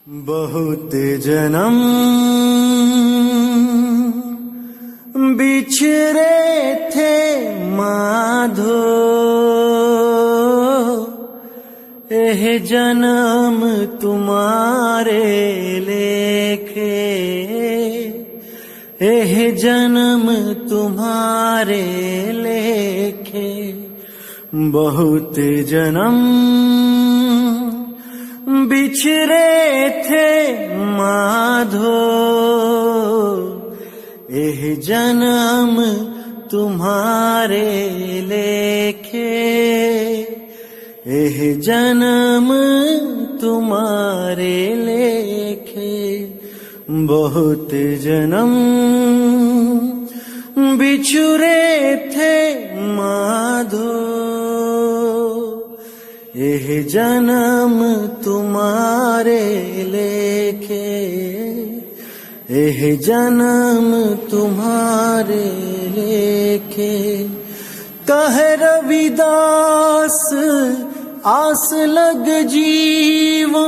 बहुत जन्म बिछड़े थे माधो, एह जन्म तुम्हारे लेखे, एह जन्म तुम्हारे लेखे। बहुत जन्म बिछड़े थे माधो, एह जन्म तुम्हारे लेखे, एह जन्म तुम्हारे लेखे। बहुत जन्म बिछड़े थे माधो, एह जन्म तुम्हारे लेखे, एह जन्म तुम्हारे लेखे। कहे रविदास आस लग जीवों,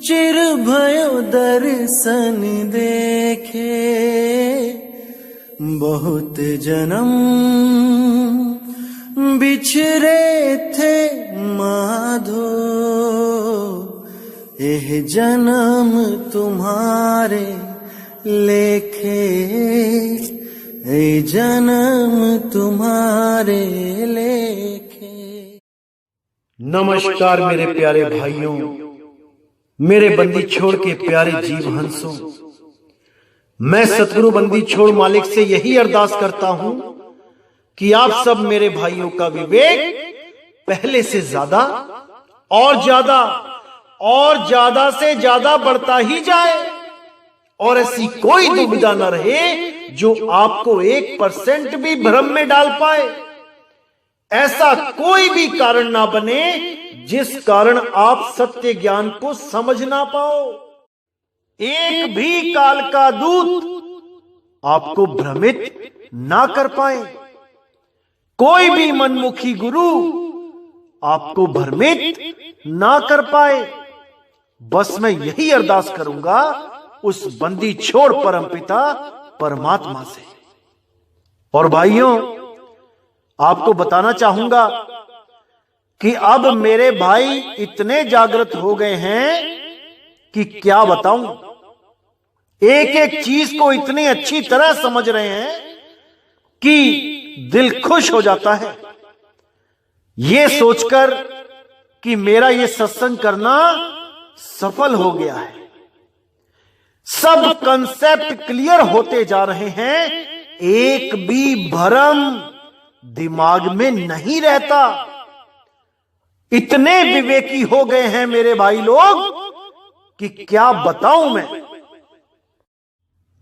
चिर भयो दर्शन देखे। बहुत जन्म बिछड़े थे माधो, एह जन्म तुम्हारे लेखे, एह जन्म तुम्हारे लेखे। नमस्कार मेरे प्यारे भाइयों, मेरे बंदी छोड़ के प्यारे जीव हंसों। मैं सतगुरु बंदी छोड़ मालिक से यही अरदास करता हूं कि आप सब मेरे भाइयों का विवेक पहले से ज्यादा और ज्यादा और ज्यादा से ज्यादा बढ़ता ही जाए, और ऐसी कोई दुविधा न रहे जो आपको 1% भी भ्रम में डाल पाए। ऐसा कोई भी कारण ना बने जिस कारण आप सत्य ज्ञान को समझ ना पाओ। एक भी काल का दूत आपको भ्रमित ना कर पाए, कोई भी मनमुखी गुरु आपको भ्रमित ना कर पाए। बस मैं यही अरदास करूंगा उस बंदी छोड़ परमपिता परमात्मा से। और भाइयों, आपको बताना चाहूंगा कि अब मेरे भाई इतने जागृत हो गए हैं कि क्या बताऊं। एक एक चीज को इतनी अच्छी तरह समझ रहे हैं कि दिल खुश हो जाता है ये सोचकर कि मेरा ये सत्संग करना सफल हो गया है। सब कंसेप्ट क्लियर होते जा रहे हैं, एक भी भ्रम दिमाग में नहीं रहता। इतने विवेकी हो गए हैं मेरे भाई लोग कि क्या बताऊं मैं।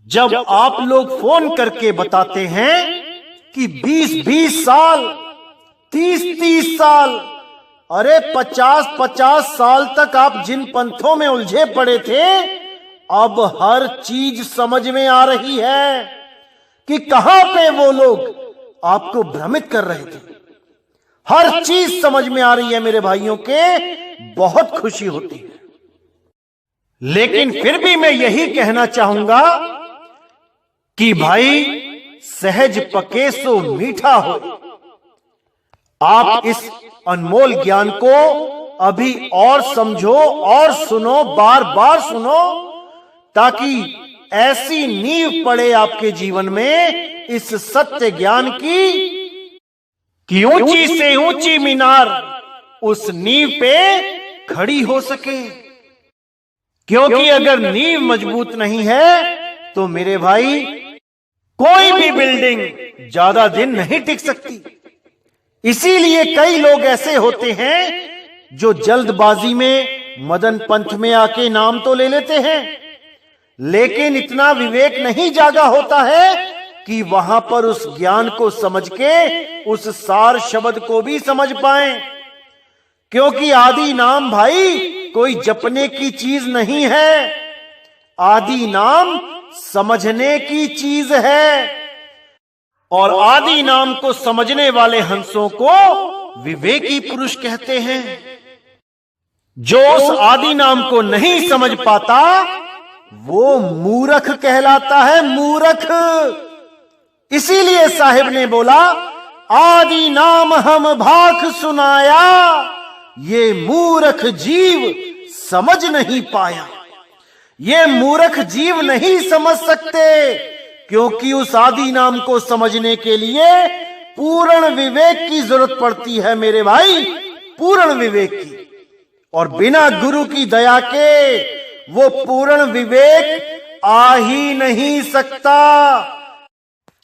जब आप लोग फोन करके बताते हैं कि 20-20 साल, 30-30 साल, अरे 50-50 साल तक आप जिन पंथों में उलझे पड़े थे, अब हर चीज समझ में आ रही है कि कहां पे वो लोग आपको भ्रमित कर रहे थे। हर चीज समझ में आ रही है मेरे भाइयों के, बहुत खुशी होती है। लेकिन फिर भी मैं यही कहना चाहूंगा कि भाई सहज पके सो मीठा हो। आप इस अनमोल ज्ञान को अभी और समझो और सुनो, बार बार सुनो, ताकि ऐसी नींव पड़े आपके जीवन में इस सत्य ज्ञान की कि ऊंची से ऊंची मीनार उस नींव पे खड़ी हो सके। क्योंकि अगर नींव मजबूत नहीं है तो मेरे भाई कोई भी बिल्डिंग ज्यादा दिन नहीं टिक सकती। इसीलिए कई लोग ऐसे होते हैं जो जल्दबाजी में मदन पंथ में आके नाम तो ले लेते हैं, लेकिन इतना विवेक नहीं जागा होता है कि वहां पर उस ज्ञान को समझ के उस सार शब्द को भी समझ पाएं। क्योंकि आदि नाम भाई कोई जपने की चीज नहीं है, आदि नाम समझने की चीज है। और आदि नाम को समझने वाले हंसों को विवेकी पुरुष कहते हैं। जो उस आदि नाम को नहीं समझ पाता वो मूर्ख कहलाता है, मूर्ख। इसीलिए साहिब ने बोला, आदि नाम हम भाख सुनाया, ये मूर्ख जीव समझ नहीं पाया। ये मूर्ख जीव नहीं समझ सकते, क्योंकि उस आदि नाम को समझने के लिए पूर्ण विवेक की जरूरत पड़ती है मेरे भाई, पूर्ण विवेक की। और बिना गुरु की दया के वो पूर्ण विवेक आ ही नहीं सकता।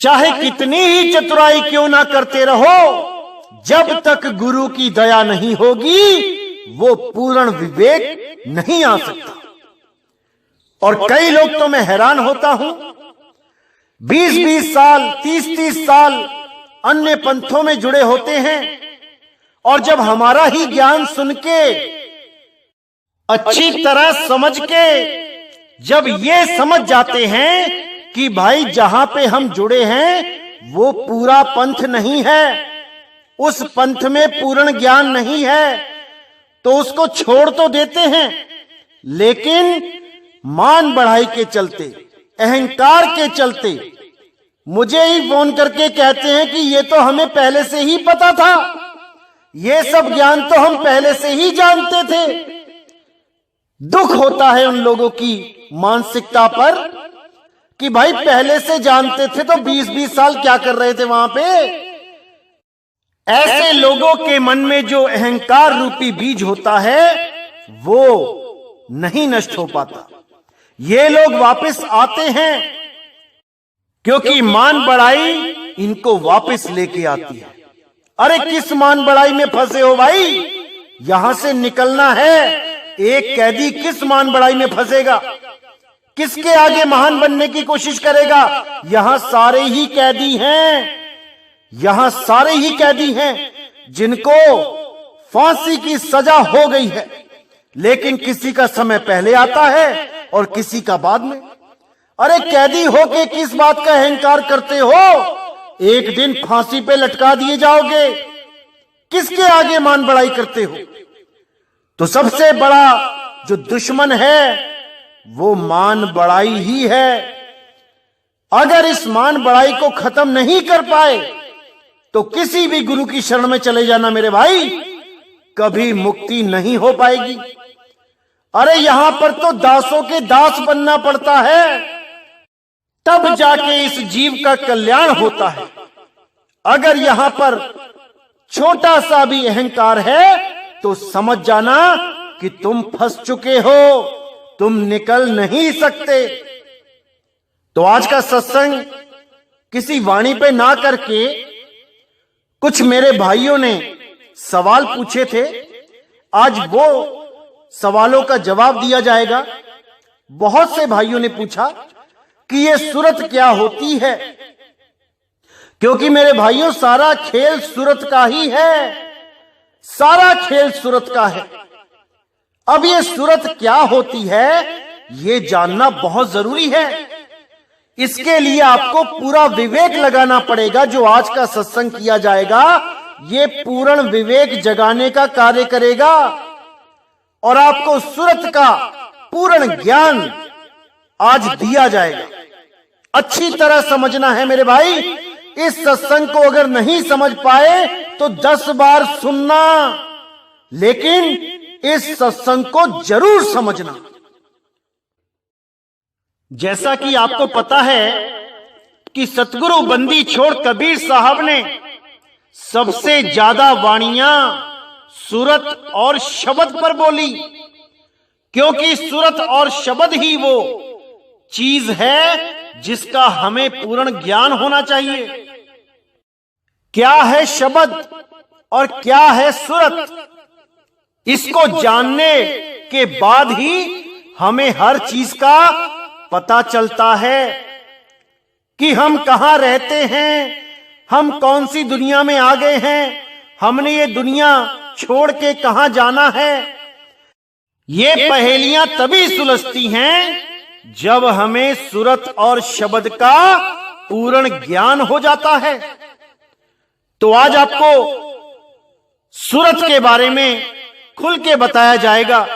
चाहे कितनी ही चतुराई क्यों ना करते रहो, जब तक गुरु की दया नहीं होगी वो पूर्ण विवेक नहीं आ सकता। और कई लोग तो मैं हैरान होता हूं, 20-20 साल 30-30 साल अन्य पंथों में जुड़े होते हैं, और जब हमारा ही ज्ञान सुन के अच्छी तरह समझ के जब ये समझ जाते हैं कि भाई जहां पे हम जुड़े हैं वो पूरा पंथ नहीं है, उस पंथ में पूर्ण ज्ञान नहीं है, तो उसको छोड़ तो देते हैं, लेकिन मान बढ़ाई के चलते, अहंकार के चलते मुझे ही फोन करके कहते हैं कि ये तो हमें पहले से ही पता था, ये सब ज्ञान तो हम पहले से ही जानते थे। दुख होता है उन लोगों की मानसिकता पर कि भाई पहले से जानते थे तो 20-20 साल क्या कर रहे थे वहां पे। ऐसे लोगों के मन में जो अहंकार रूपी बीज होता है वो नहीं नष्ट हो पाता। ये लोग वापस आते हैं क्योंकि मान बढ़ाई इनको वापस लेके आती है। अरे किस मान बढ़ाई में फंसे हो भाई, यहां से निकलना है। एक कैदी किस मान बढ़ाई में फंसेगा, किसके आगे महान बनने की कोशिश करेगा। यहां सारे ही कैदी हैं, यहां सारे ही कैदी हैं जिनको फांसी की सजा हो गई है, लेकिन किसी का समय पहले आता है और किसी का बाद में। अरे कैदी होके किस बात का अहंकार करते हो, एक दिन फांसी पे लटका दिए जाओगे, किसके आगे मान बढ़ाई करते हो। तो सबसे बड़ा जो दुश्मन है वो मान बढ़ाई ही है। अगर इस मान बढ़ाई को खत्म नहीं कर पाए तो किसी भी गुरु की शरण में चले जाना मेरे भाई, कभी मुक्ति नहीं हो पाएगी। अरे यहां पर तो दासों के दास बनना पड़ता है, तब जाके इस जीव का कल्याण होता है। अगर यहां पर छोटा सा भी अहंकार है तो समझ जाना कि तुम फंस चुके हो, तुम निकल नहीं सकते। तो आज का सत्संग किसी वाणी पे ना करके कुछ मेरे भाइयों ने सवाल पूछे थे, आज वो सवालों का जवाब दिया जाएगा। बहुत से भाइयों ने पूछा कि ये सूरत क्या होती है, क्योंकि मेरे भाइयों सारा खेल सूरत का ही है, सारा खेल सूरत का है। अब ये सूरत क्या होती है ये जानना बहुत जरूरी है। इसके लिए आपको पूरा विवेक लगाना पड़ेगा। जो आज का सत्संग किया जाएगा ये पूर्ण विवेक जगाने का कार्य करेगा और आपको सूरत का पूर्ण ज्ञान आज दिया जाएगा। अच्छी तरह समझना है मेरे भाई। इस सत्संग को अगर नहीं समझ पाए तो 10 बार सुनना, लेकिन इस सत्संग को जरूर समझना। जैसा कि आपको पता है कि सतगुरु बंदी छोड़ कबीर साहब ने सबसे ज्यादा वाणियां सूरत और शब्द पर बोली, क्योंकि सूरत और शब्द ही वो चीज है जिसका हमें पूर्ण ज्ञान होना चाहिए। क्या है शब्द और क्या है सूरत, इसको जानने के बाद ही हमें हर चीज का पता चलता है कि हम कहां रहते हैं, हम कौन सी दुनिया में आ गए हैं, हमने ये दुनिया छोड़ के कहां जाना है। ये पहेलियां तभी सुलझती हैं जब हमें सूरत और शब्द का पूर्ण ज्ञान हो जाता है। तो आज आपको सूरत के बारे में खुल के बताया जाएगा।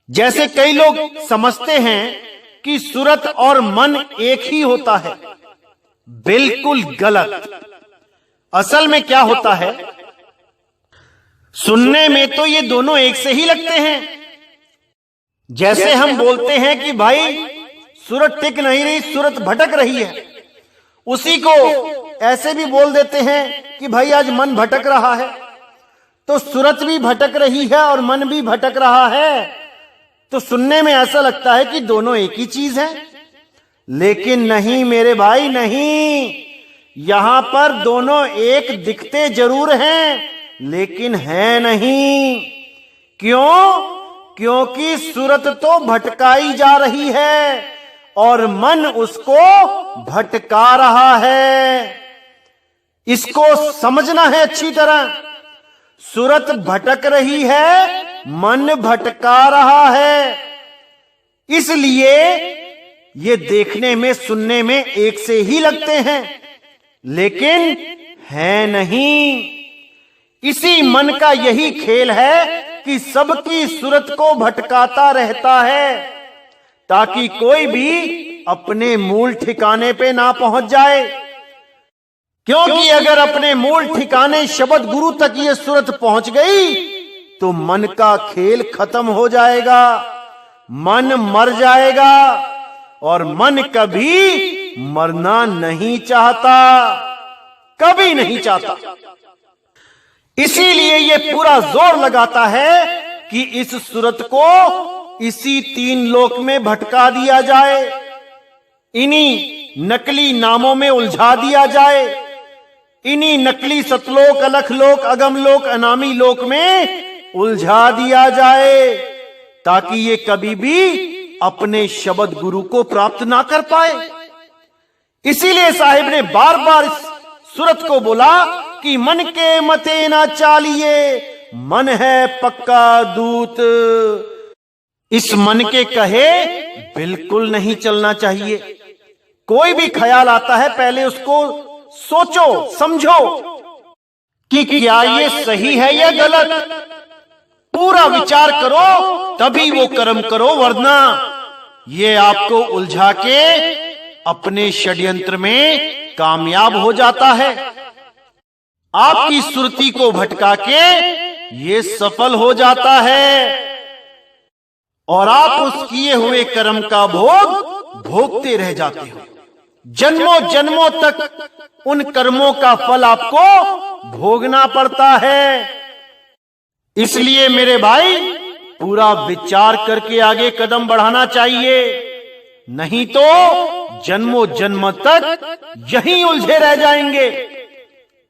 जैसे कई लोग समझते हैं कि सूरत और मन एक ही होता है, बिल्कुल गलत। असल में क्या होता है, सुनने में तो ये दोनों एक से ही लगते हैं। जैसे हम बोलते हैं कि भाई सूरत टिक नहीं रही, सूरत भटक रही है, उसी को ऐसे भी बोल देते हैं कि भाई आज मन भटक रहा है। तो सूरत भी भटक रही है और मन भी भटक रहा है, तो सुनने में ऐसा लगता है कि दोनों एक ही चीज है। लेकिन नहीं मेरे भाई, नहीं। यहां पर दोनों एक दिखते जरूर हैं, लेकिन है नहीं। क्यों? क्योंकि सूरत तो भटकाई जा रही है और मन उसको भटका रहा है। इसको समझना है अच्छी तरह। सूरत भटक रही है, मन भटका रहा है। इसलिए ये देखने में सुनने में एक से ही लगते हैं, लेकिन है नहीं। इसी मन का यही खेल है कि सबकी सूरत को भटकाता रहता है, ताकि कोई भी अपने मूल ठिकाने पे ना पहुंच जाए। क्योंकि अगर अपने मूल ठिकाने शब्द गुरु तक ये सूरत पहुंच गई तो मन का खेल खत्म हो जाएगा, मन मर जाएगा, और मन कभी मरना नहीं चाहता, कभी नहीं चाहता। इसीलिए ये पूरा जोर लगाता है कि इस सूरत को इसी तीन लोक में भटका दिया जाए, इन्हीं नकली नामों में उलझा दिया जाए, इन्हीं नकली सतलोक, अलखलोक, अगमलोक, अनामी लोक में उलझा दिया जाए, ताकि ये कभी भी अपने शब्द गुरु को प्राप्त ना कर पाए। इसीलिए साहिब ने बार बार इस सूरत को बोला कि मन के मते ना चालिए, मन है पक्का दूत। इस मन के कहे बिल्कुल नहीं चलना चाहिए। कोई भी ख्याल आता है पहले उसको सोचो, समझो कि क्या ये सही है या गलत। पूरा विचार करो तभी वो कर्म करो, वरना ये आपको उलझा के अपने षड्यंत्र में कामयाब हो जाता है। आपकी सुरती को भटका के ये सफल हो जाता है और आप उस किए हुए कर्म का भोग भोगते रह जाते हो। जन्मों जन्मों तक उन कर्मों का फल आपको भोगना पड़ता है। इसलिए मेरे भाई पूरा विचार करके आगे कदम बढ़ाना चाहिए, नहीं तो जन्मों जन्म तक यहीं उलझे रह जाएंगे,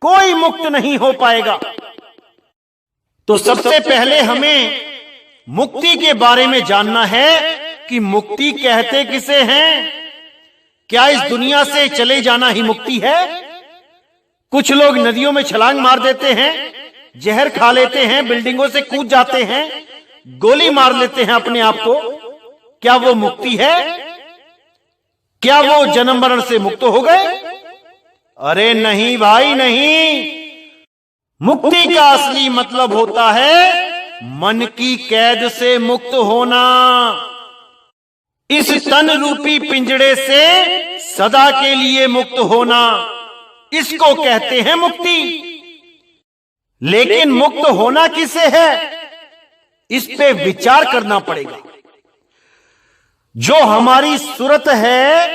कोई मुक्त नहीं हो पाएगा। तो सबसे पहले हमें मुक्ति के बारे में जानना है कि मुक्ति कहते किसे हैं। क्या इस दुनिया से चले जाना ही मुक्ति है? कुछ लोग नदियों में छलांग मार देते हैं, जहर खा लेते हैं, बिल्डिंगों से कूद जाते हैं, गोली मार लेते हैं अपने आप को। क्या वो मुक्ति है? क्या वो जन्म मरण से मुक्त हो गए? अरे नहीं भाई, नहीं। मुक्ति का असली मतलब होता है मन की कैद से मुक्त होना, इस तन रूपी पिंजड़े से सदा के लिए मुक्त होना, इसको कहते हैं मुक्ति। लेकिन मुक्त होना किसे है, इस पे विचार करना पड़ेगा। जो हमारी सूरत है,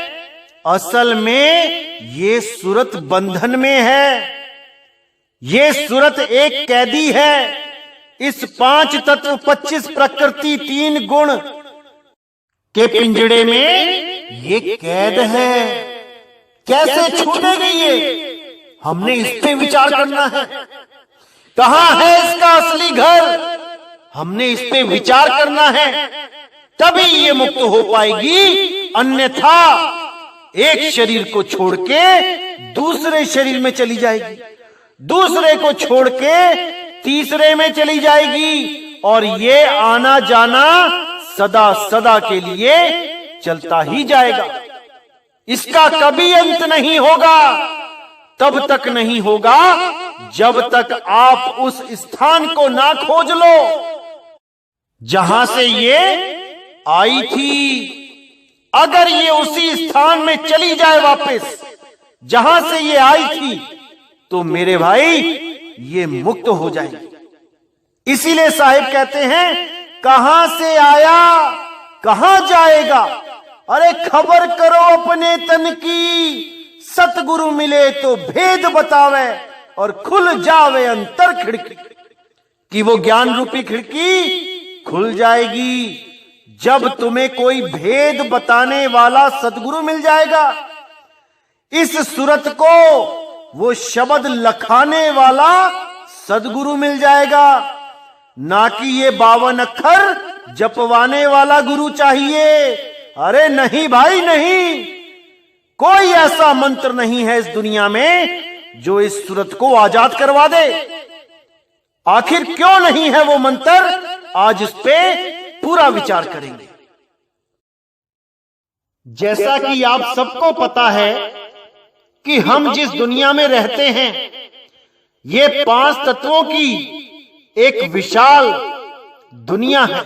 असल में ये सूरत बंधन में है। ये सूरत एक कैदी है। इस 5 तत्व, 25 प्रकृति, 3 गुण के पिंजड़े में ये कैद है। कैसे छूटेगी ये, हमने इस पे विचार करना है। कहां है इसका असली घर, हमने इस पे विचार करना है, तभी ये मुक्त हो पाएगी। अन्यथा एक शरीर को छोड़ के दूसरे शरीर में चली जाएगी, दूसरे को छोड़ के तीसरे में चली जाएगी, और ये आना जाना सदा सदा के लिए चलता ही जाएगा। इसका कभी अंत नहीं होगा। तब तक नहीं होगा जब तक आप उस स्थान को ना खोज लो जहां से ये आई थी। अगर ये उसी स्थान में चली जाए वापस जहां से ये आई थी, तो मेरे भाई ये मुक्त हो जाएगी। इसीलिए साहिब कहते हैं, कहां से आया कहां जाएगा, अरे खबर करो अपने तन की। सतगुरु मिले तो भेद बतावे और खुल जावे अंतर खिड़की, कि वो ज्ञान रूपी खिड़की खुल जाएगी जब तुम्हें कोई भेद बताने वाला सतगुरु मिल जाएगा। इस सूरत को वो शब्द लखाने वाला सदगुरु मिल जाएगा, ना कि ये 52 अक्षर जपवाने वाला गुरु चाहिए। अरे नहीं भाई नहीं, कोई ऐसा मंत्र नहीं है इस दुनिया में जो इस सूरत को आजाद करवा दे। आखिर क्यों नहीं है वो मंत्र, आज इस पे पूरा विचार करेंगे। जैसा कि आप सबको पता है कि हम जिस दुनिया में रहते हैं, ये 5 तत्वों की एक विशाल दुनिया है,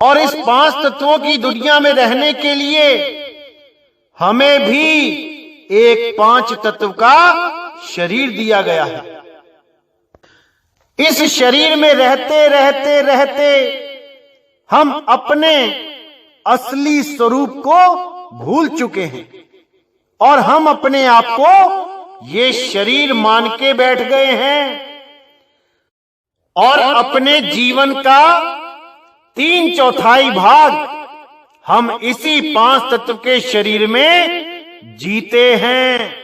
और इस 5 तत्वों की दुनिया में रहने के लिए हमें भी एक 5 तत्व का शरीर दिया गया है। इस शरीर में रहते रहते रहते हम अपने असली स्वरूप को भूल चुके हैं, और हम अपने आप को ये शरीर मान के बैठ गए हैं, और अपने जीवन का 3/4 भाग हम इसी 5 तत्व के शरीर में जीते हैं,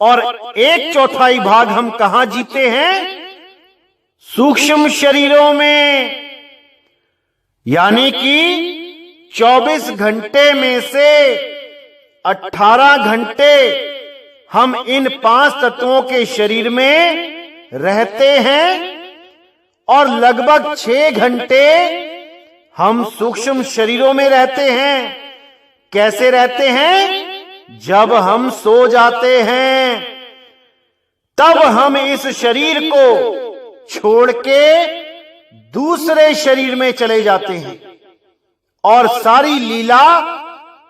और 1/4 भाग हम कहां जीते हैं, सूक्ष्म शरीरों में। यानी कि 24 घंटे में से 18 घंटे हम इन 5 तत्वों के शरीर में रहते हैं, और लगभग 6 घंटे हम सूक्ष्म शरीरों में रहते हैं। कैसे रहते हैं? जब हम सो जाते हैं तब हम इस शरीर को छोड़ के दूसरे शरीर में चले जाते हैं, और सारी लीला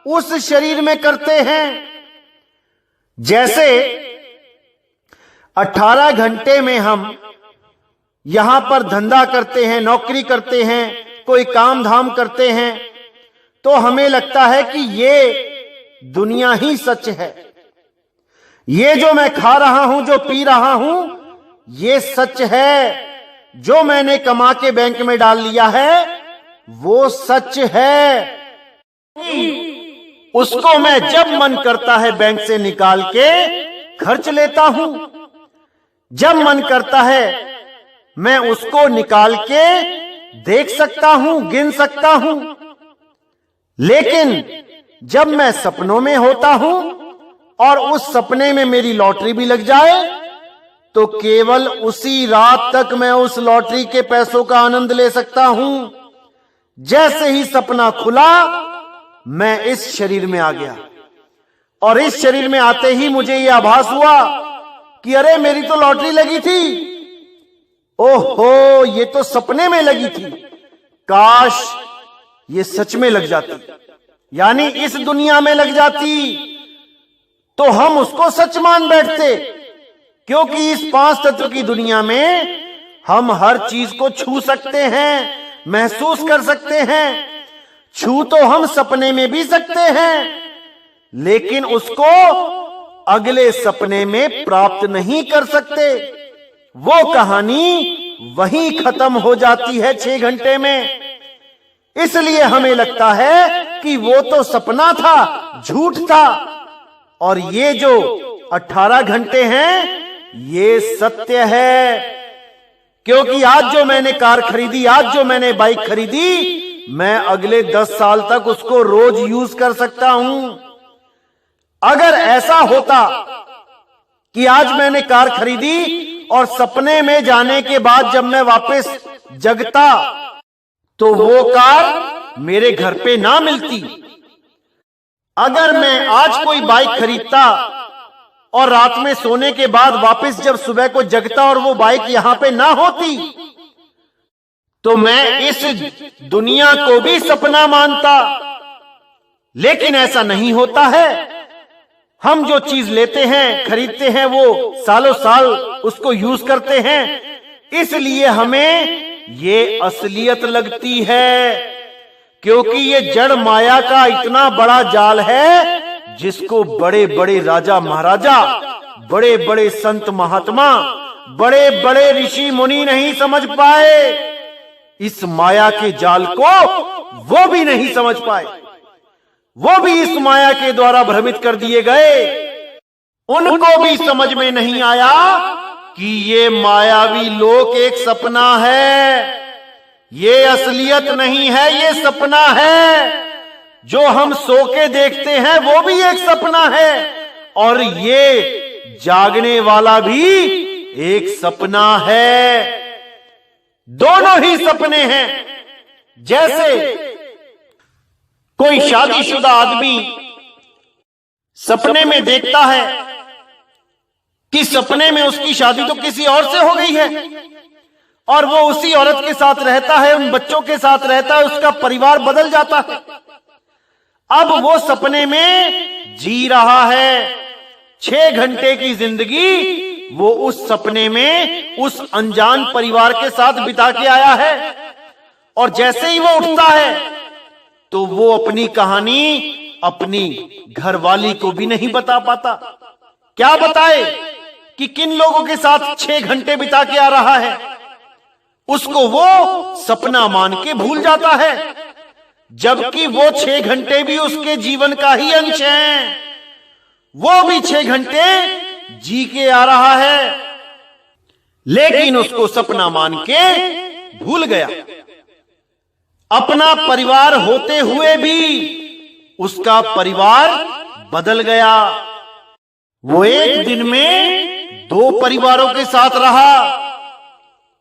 उस शरीर में करते हैं। जैसे 18 घंटे में हम यहां पर धंधा करते हैं, नौकरी करते हैं, कोई काम धाम करते हैं, तो हमें लगता है कि ये दुनिया ही सच है। ये जो मैं खा रहा हूं, जो पी रहा हूं, ये सच है। जो मैंने कमा के बैंक में डाल लिया है वो सच है। उसको मैं जब मन करता है बैंक से निकाल के खर्च लेता हूं, जब मन करता है मैं उसको निकाल के देख सकता हूं, गिन सकता हूं। लेकिन जब मैं सपनों में होता हूं और उस सपने में मेरी लॉटरी भी लग जाए, तो केवल उसी रात तक मैं उस लॉटरी के पैसों का आनंद ले सकता हूं। जैसे ही सपना खुला, मैं इस शरीर में आ गया, और इस शरीर में आते ही मुझे यह आभास हुआ कि अरे मेरी तो लॉटरी लगी थी, ओहो ये तो सपने में लगी थी, काश ये सच में लग जाती, यानी इस दुनिया में लग जाती, तो हम उसको सच मान बैठते। क्योंकि इस 5 तत्व की दुनिया में हम हर चीज को छू सकते हैं, महसूस कर सकते हैं। छू तो हम सपने में भी सकते हैं, लेकिन उसको अगले सपने में प्राप्त नहीं कर सकते। वो कहानी वहीं खत्म हो जाती है 6 घंटे में। इसलिए हमें लगता है कि वो तो सपना था, झूठ था, और ये जो 18 घंटे हैं ये सत्य है। क्योंकि आज जो मैंने कार खरीदी, आज जो मैंने बाइक खरीदी, मैं अगले 10 साल तक उसको रोज यूज कर सकता हूं। अगर ऐसा होता कि आज मैंने कार खरीदी और सपने में जाने के बाद जब मैं वापस जगता तो वो कार मेरे घर पे ना मिलती। अगर मैं आज कोई बाइक खरीदता और रात में सोने के बाद वापस जब सुबह को जगता और वो बाइक यहां पे ना होती, तो मैं इस दुनिया को भी सपना मानता। लेकिन ऐसा नहीं होता है। हम जो चीज लेते हैं, खरीदते हैं, वो सालों साल उसको यूज करते हैं, इसलिए हमें ये असलियत लगती है, क्योंकि ये जड़ माया का इतना बड़ा जाल है जिसको बड़े बड़े राजा महाराजा, बड़े बड़े संत महात्मा, बड़े बड़े ऋषि मुनि नहीं समझ पाए। इस माया के जाल को वो भी नहीं समझ पाए, वो भी इस माया के द्वारा भ्रमित कर दिए गए। उनको भी समझ में नहीं आया कि ये मायावी लोक एक सपना है, ये असलियत नहीं है, ये सपना है। जो हम सो के देखते हैं वो भी एक सपना है, और ये जागने वाला भी एक सपना है। दोनों ही सपने हैं। जैसे कोई शादीशुदा आदमी सपने में देखता है कि सपने में उसकी शादी तो किसी और से हो गई है, और वो उसी औरत के साथ रहता है, उन बच्चों के साथ रहता है, उसका परिवार बदल जाता है। अब वो सपने में जी रहा है। 6 घंटे की जिंदगी वो उस सपने में उस अनजान परिवार के साथ बिता के आया है, और जैसे ही वो उठता है तो वो अपनी कहानी अपनी घरवाली को भी नहीं बता पाता। क्या बताए कि किन लोगों के साथ 6 घंटे बिता के आ रहा है। उसको वो सपना मान के भूल जाता है, जबकि वो 6 घंटे भी उसके जीवन का ही अंश है। वो भी 6 घंटे जी के आ रहा है, लेकिन उसको सपना मान के भूल गया। अपना परिवार होते हुए भी उसका परिवार बदल गया। वो एक दिन में 2 परिवारों के साथ रहा।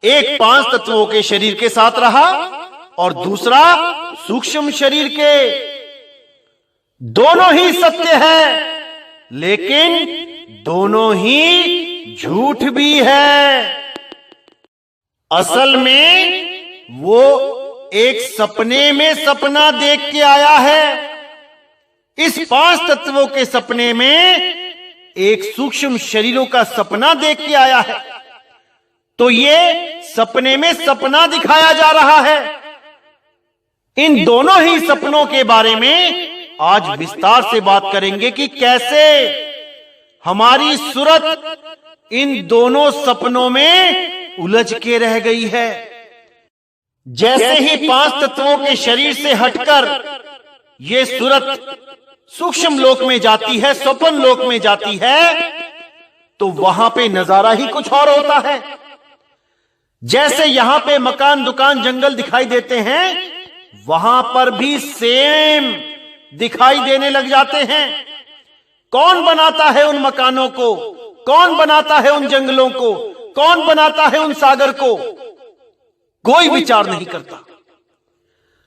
एक 5 तत्वों के शरीर के साथ रहा और दूसरा सूक्ष्म शरीर के। दोनों ही सत्य है, लेकिन दोनों ही झूठ भी है। असल में वो एक सपने में सपना देख के आया है। इस 5 तत्वों के सपने में एक सूक्ष्म शरीरों का सपना देख के आया है। तो ये सपने में सपना दिखाया जा रहा है। इन दोनों ही सपनों के बारे में आज विस्तार से बात करेंगे कि कैसे हमारी सूरत इन दोनों सपनों में उलझ के रह गई है। जैसे ही 5 तत्वों के शरीर से हटकर ये सूरत सूक्ष्म लोक में जाती है, स्वप्न लोक में जाती है, तो वहां पे नजारा ही कुछ और होता है। जैसे यहां पे मकान, दुकान, जंगल दिखाई देते हैं, वहां पर भी सेम दिखाई देने लग जाते हैं। कौन बनाता है उन मकानों को? कौन बनाता है उन जंगलों को? कौन बनाता है उन सागर को? कोई विचार नहीं करता।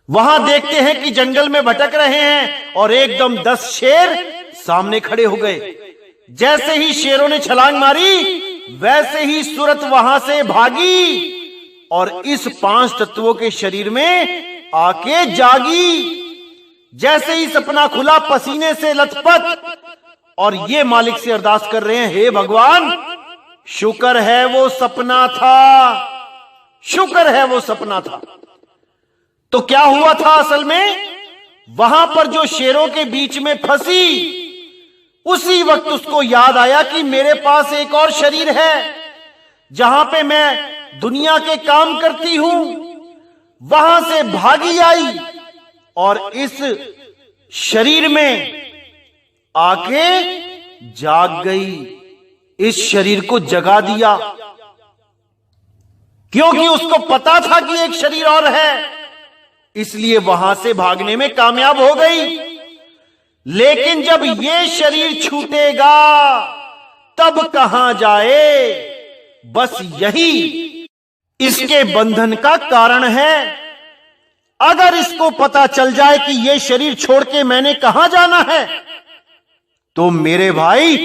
वहां देखते हैं कि जंगल में भटक रहे हैं और एकदम 10 शेर सामने खड़े हो गए। जैसे ही शेरों ने छलांग मारी, वैसे ही सूरत वहां से भागी और इस 5 तत्वों के शरीर में आके जागी। जैसे ही सपना खुला, पसीने से लथपथ, और ये मालिक से अरदास कर रहे हैं, हे भगवान, शुक्र है वो सपना था, शुक्र है वो सपना था। तो क्या हुआ था असल में? वहां पर जो शेरों के बीच में फंसी, उसी वक्त उसको याद आया कि मेरे पास एक और शरीर है जहां पे मैं दुनिया के काम करती हूं। वहां से भागी आई और इस शरीर में आके जाग गई। इस शरीर को जगा दिया, क्योंकि उसको पता था कि एक शरीर और है, इसलिए वहां से भागने में कामयाब हो गई। लेकिन जब ये शरीर छूटेगा तब कहां जाए? बस यही इसके बंधन का कारण है। अगर इसको पता चल जाए कि ये शरीर छोड़ के मैंने कहां जाना है, तो मेरे भाई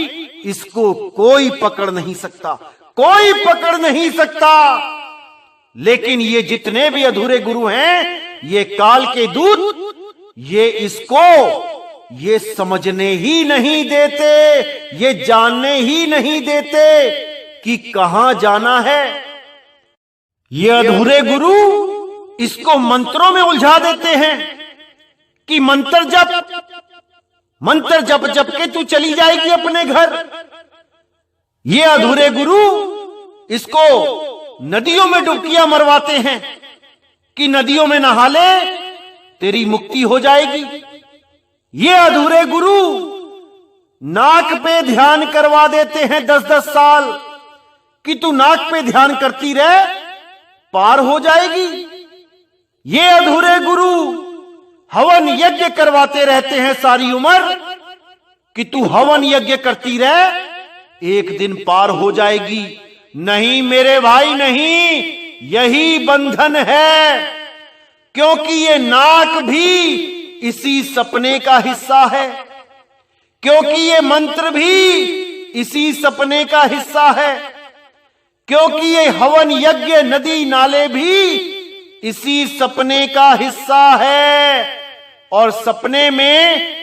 इसको कोई पकड़ नहीं सकता, कोई पकड़ नहीं सकता। लेकिन ये जितने भी अधूरे गुरु हैं, ये काल के दूत, ये इसको ये समझने ही नहीं देते, ये जानने ही नहीं देते कि कहां जाना है। ये अधूरे गुरु इसको मंत्रों में उलझा देते हैं कि मंत्र जप के तू चली जाएगी अपने घर। ये अधूरे गुरु इसको नदियों में डुबकियां मरवाते हैं कि नदियों में नहा ले, तेरी मुक्ति हो जाएगी। ये अधूरे गुरु नाक पे ध्यान करवा देते हैं 10-10 साल कि तू नाक पे ध्यान करती रहे, पार हो जाएगी। ये अधूरे गुरु हवन यज्ञ करवाते रहते हैं सारी उम्र कि तू हवन यज्ञ करती रहे, एक दिन पार हो जाएगी। नहीं मेरे भाई, नहीं, यही बंधन है, क्योंकि ये नाक भी इसी सपने का हिस्सा है, क्योंकि ये मंत्र भी इसी सपने का हिस्सा है, क्योंकि ये हवन यज्ञ नदी नाले भी इसी सपने का हिस्सा है। और सपने में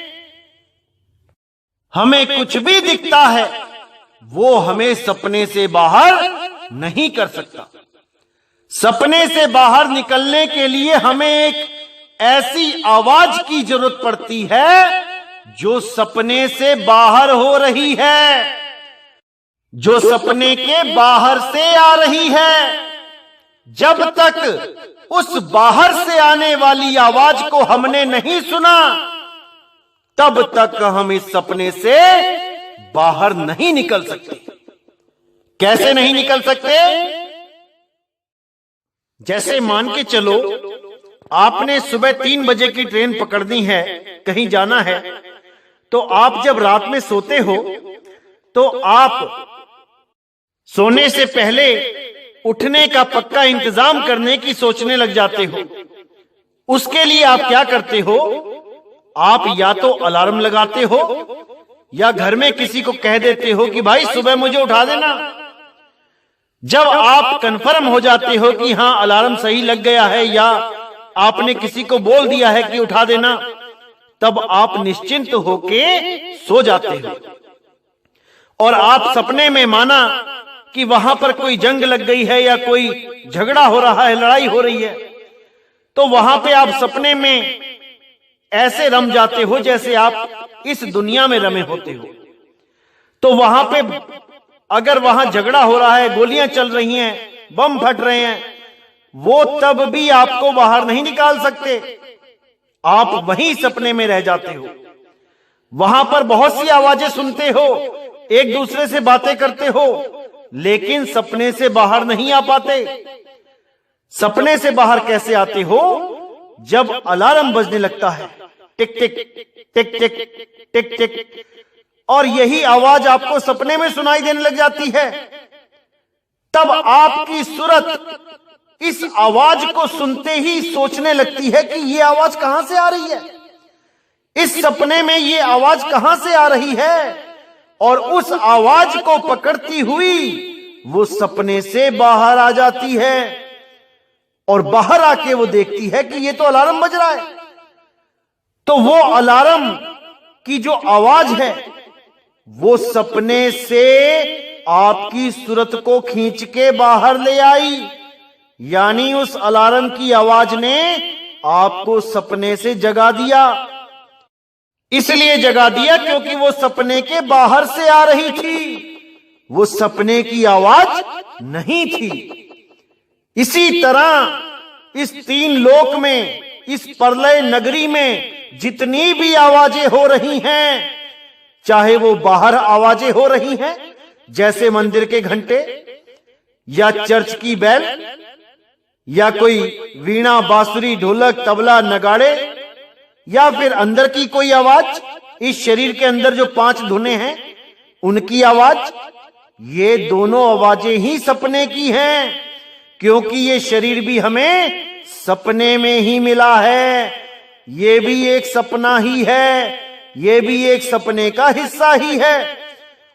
हमें कुछ भी दिखता है, वो हमें सपने से बाहर नहीं कर सकता। सपने से बाहर निकलने के लिए हमें एक ऐसी आवाज की जरूरत पड़ती है जो सपने से बाहर हो रही है, जो सपने के बाहर से आ रही है। जब तक उस बाहर से आने वाली आवाज को हमने नहीं सुना, तब तक हम इस सपने से बाहर नहीं निकल सकते। कैसे नहीं निकल सकते? जैसे मान के चलो, आपने सुबह 3 बजे की ट्रेन पकड़नी है, कहीं जाना है, तो आप जब रात में सोते हो तो आप सोने से पहले उठने का पक्का इंतजाम करने की सोचने लग जाते हो। उसके लिए आप क्या करते हो? आप या तो अलार्म लगाते हो या घर में किसी को कह देते हो कि भाई सुबह मुझे उठा देना। जब आप कंफर्म हो जाते हो कि हां अलार्म सही लग गया है या आपने किसी को बोल दिया है कि उठा देना, तब आप निश्चिंत होके सो जाते हो। और आप सपने में माना कि वहां पर कोई जंग लग गई है या कोई झगड़ा हो रहा है, लड़ाई हो रही है, तो वहां पे आप सपने में ऐसे रम जाते हो जैसे आप इस दुनिया में रमे होते हो। तो वहां पे अगर वहां झगड़ा हो रहा है, गोलियां चल रही हैं, बम फट रहे हैं, वो तब भी आपको बाहर नहीं निकाल सकते। आप वहीं सपने में रह जाते हो। वहां पर बहुत सी आवाजें सुनते हो, एक दूसरे से बातें करते हो, लेकिन सपने से बाहर नहीं आ पाते। सपने से बाहर कैसे आते हो? जब अलार्म बजने लगता है, टिक टिक टिक टिक टिक टिक, और यही आवाज आपको सपने में सुनाई देने लग जाती है, तब आपकी सूरत इस आवाज को सुनते ही सोचने लगती है कि ये आवाज कहां से आ रही है, इस सपने में ये आवाज कहां से आ रही है। और उस आवाज को पकड़ती हुई वो सपने से बाहर आ जाती है और बाहर आके वो देखती है कि ये तो अलार्म बज रहा है। तो वो अलार्म की जो आवाज है वो सपने से आपकी सूरत को खींच के बाहर ले आई, यानी उस अलार्म की आवाज ने आपको सपने से जगा दिया। इसलिए जगा दिया क्योंकि वो सपने के बाहर से आ रही थी, वो सपने की आवाज नहीं थी। इसी तरह इस 3 लोक में, इस प्रलय नगरी में जितनी भी आवाजें हो रही हैं, चाहे वो बाहर आवाजें हो रही हैं जैसे मंदिर के घंटे या चर्च की बेल या कोई वीणा, बांसुरी, ढोलक, तबला, नगाड़े, या फिर अंदर की कोई आवाज, इस शरीर के अंदर जो 5 धुनें हैं उनकी आवाज, ये दोनों आवाजें ही सपने की हैं, क्योंकि ये शरीर भी हमें सपने में ही मिला है। ये भी एक सपना ही है, ये भी एक सपने का हिस्सा ही है।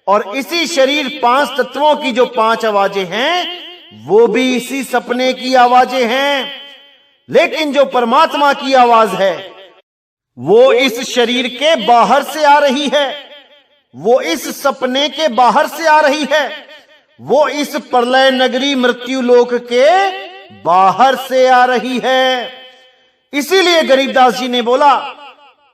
और इसी शरीर 5 तत्वों की जो 5 आवाजें हैं वो भी इसी सपने की आवाजें हैं। लेकिन जो परमात्मा की आवाज है वो इस शरीर के बाहर से आ रही है, वो इस सपने के बाहर से आ रही है, वो इस प्रलय नगरी मृत्यु लोक के बाहर से आ रही है। इसीलिए गरीबदास जी ने बोला,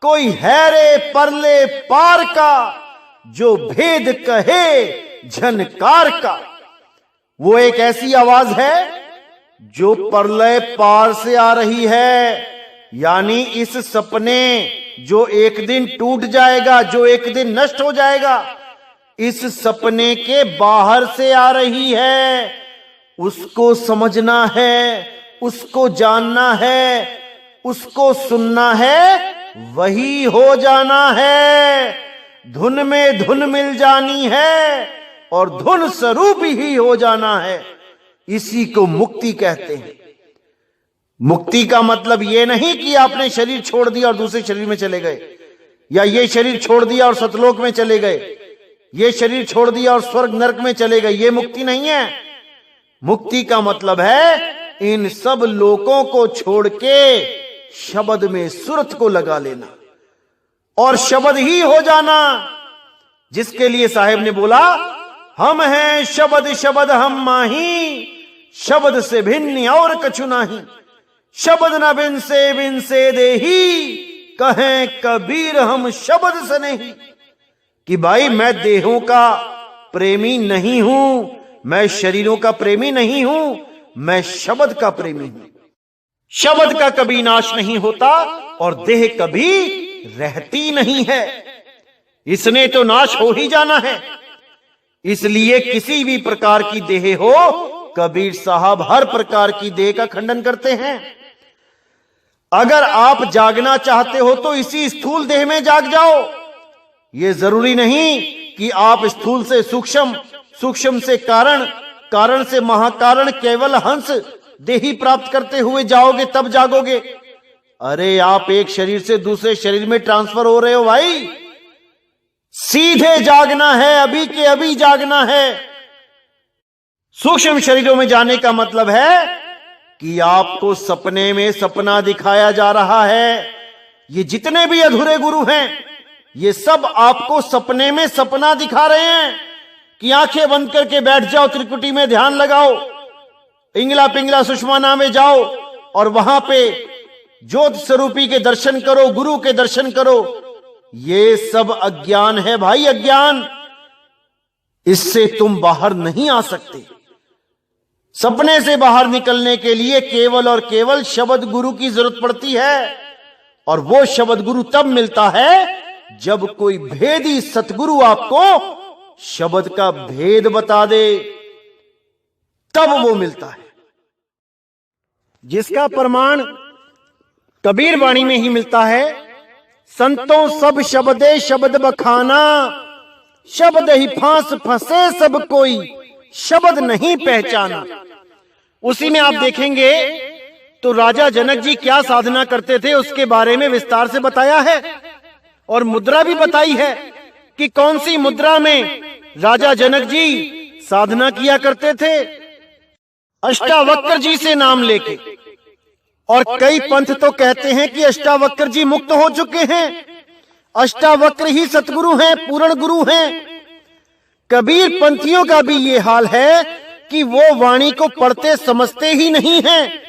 कोई है रे परले पार का जो भेद कहे झनकार का। वो एक ऐसी आवाज है जो प्रलय पार से आ रही है, यानी इस सपने जो एक दिन टूट जाएगा, जो एक दिन नष्ट हो जाएगा, इस सपने के बाहर से आ रही है। उसको समझना है, उसको जानना है, उसको सुनना है, वही हो जाना है। धुन में धुन मिल जानी है और धुन स्वरूप ही हो जाना है। इसी को मुक्ति कहते हैं। मुक्ति का मतलब यह नहीं कि आपने शरीर छोड़ दिया और दूसरे शरीर में चले गए, या ये शरीर छोड़ दिया और सतलोक में चले गए, ये शरीर छोड़ दिया और स्वर्ग नरक में चले गए। ये मुक्ति नहीं है। मुक्ति का मतलब है इन सब लोकों को छोड़ के शब्द में सुरत को लगा लेना और शब्द ही हो जाना। जिसके लिए साहेब ने बोला, हम हैं शब्द शब्द हम माही, शब्द से भिन्न और कछु नाही, शब्द न बिन से देही, कहें कबीर हम शब्द से नहीं। कि भाई मैं देहों का प्रेमी नहीं हूं, मैं शरीरों का प्रेमी नहीं हूं, मैं शब्द का प्रेमी हूं। शब्द का कभी नाश नहीं होता और देह कभी रहती नहीं है, इसने तो नाश हो ही जाना है। इसलिए किसी भी प्रकार की देह हो, कबीर साहब हर प्रकार की देह का खंडन करते हैं। अगर आप जागना चाहते हो तो इसी स्थूल देह में जाग जाओ। यह जरूरी नहीं कि आप स्थूल से सूक्ष्म, सूक्ष्म से कारण, कारण से महाकारण, केवल हंस देही प्राप्त करते हुए जाओगे तब जागोगे। अरे आप एक शरीर से दूसरे शरीर में ट्रांसफर हो रहे हो भाई। सीधे जागना है, अभी के अभी जागना है। सूक्ष्म शरीरों में जाने का मतलब है कि आपको सपने में सपना दिखाया जा रहा है। ये जितने भी अधूरे गुरु हैं, ये सब आपको सपने में सपना दिखा रहे हैं कि आंखें बंद करके बैठ जाओ, त्रिकुटी में ध्यान लगाओ, इंगला पिंगला सुषमाना में जाओ और वहां पे ज्योत स्वरूपी के दर्शन करो, गुरु के दर्शन करो। ये सब अज्ञान है भाई, अज्ञान। इससे तुम बाहर नहीं आ सकते। सपने से बाहर निकलने के लिए केवल और केवल शब्द गुरु की जरूरत पड़ती है, और वो शब्द गुरु तब मिलता है जब कोई भेदी सतगुरु आपको शब्द का भेद बता दे, तब वो मिलता है। जिसका प्रमाण कबीर वाणी में ही मिलता है, संतों सब शब्दे शब्द बखाना, शब्द ही फांस फंसे सब कोई, शब्द नहीं पहचाना। उसी में आप देखेंगे तो राजा जनक जी क्या साधना करते थे उसके बारे में विस्तार से बताया है, और मुद्रा भी बताई है कि कौन सी मुद्रा में राजा जनक जी साधना किया करते थे। अष्टावक्र जी से नाम लेके, और कई पंथ तो कहते हैं कि अष्टावक्र जी मुक्त हो चुके हैं, अष्टावक्र ही सतगुरु हैं, पूर्ण गुरु हैं। कबीर पंथियों का भी ये हाल है कि वो वाणी को पढ़ते समझते ही नहीं हैं।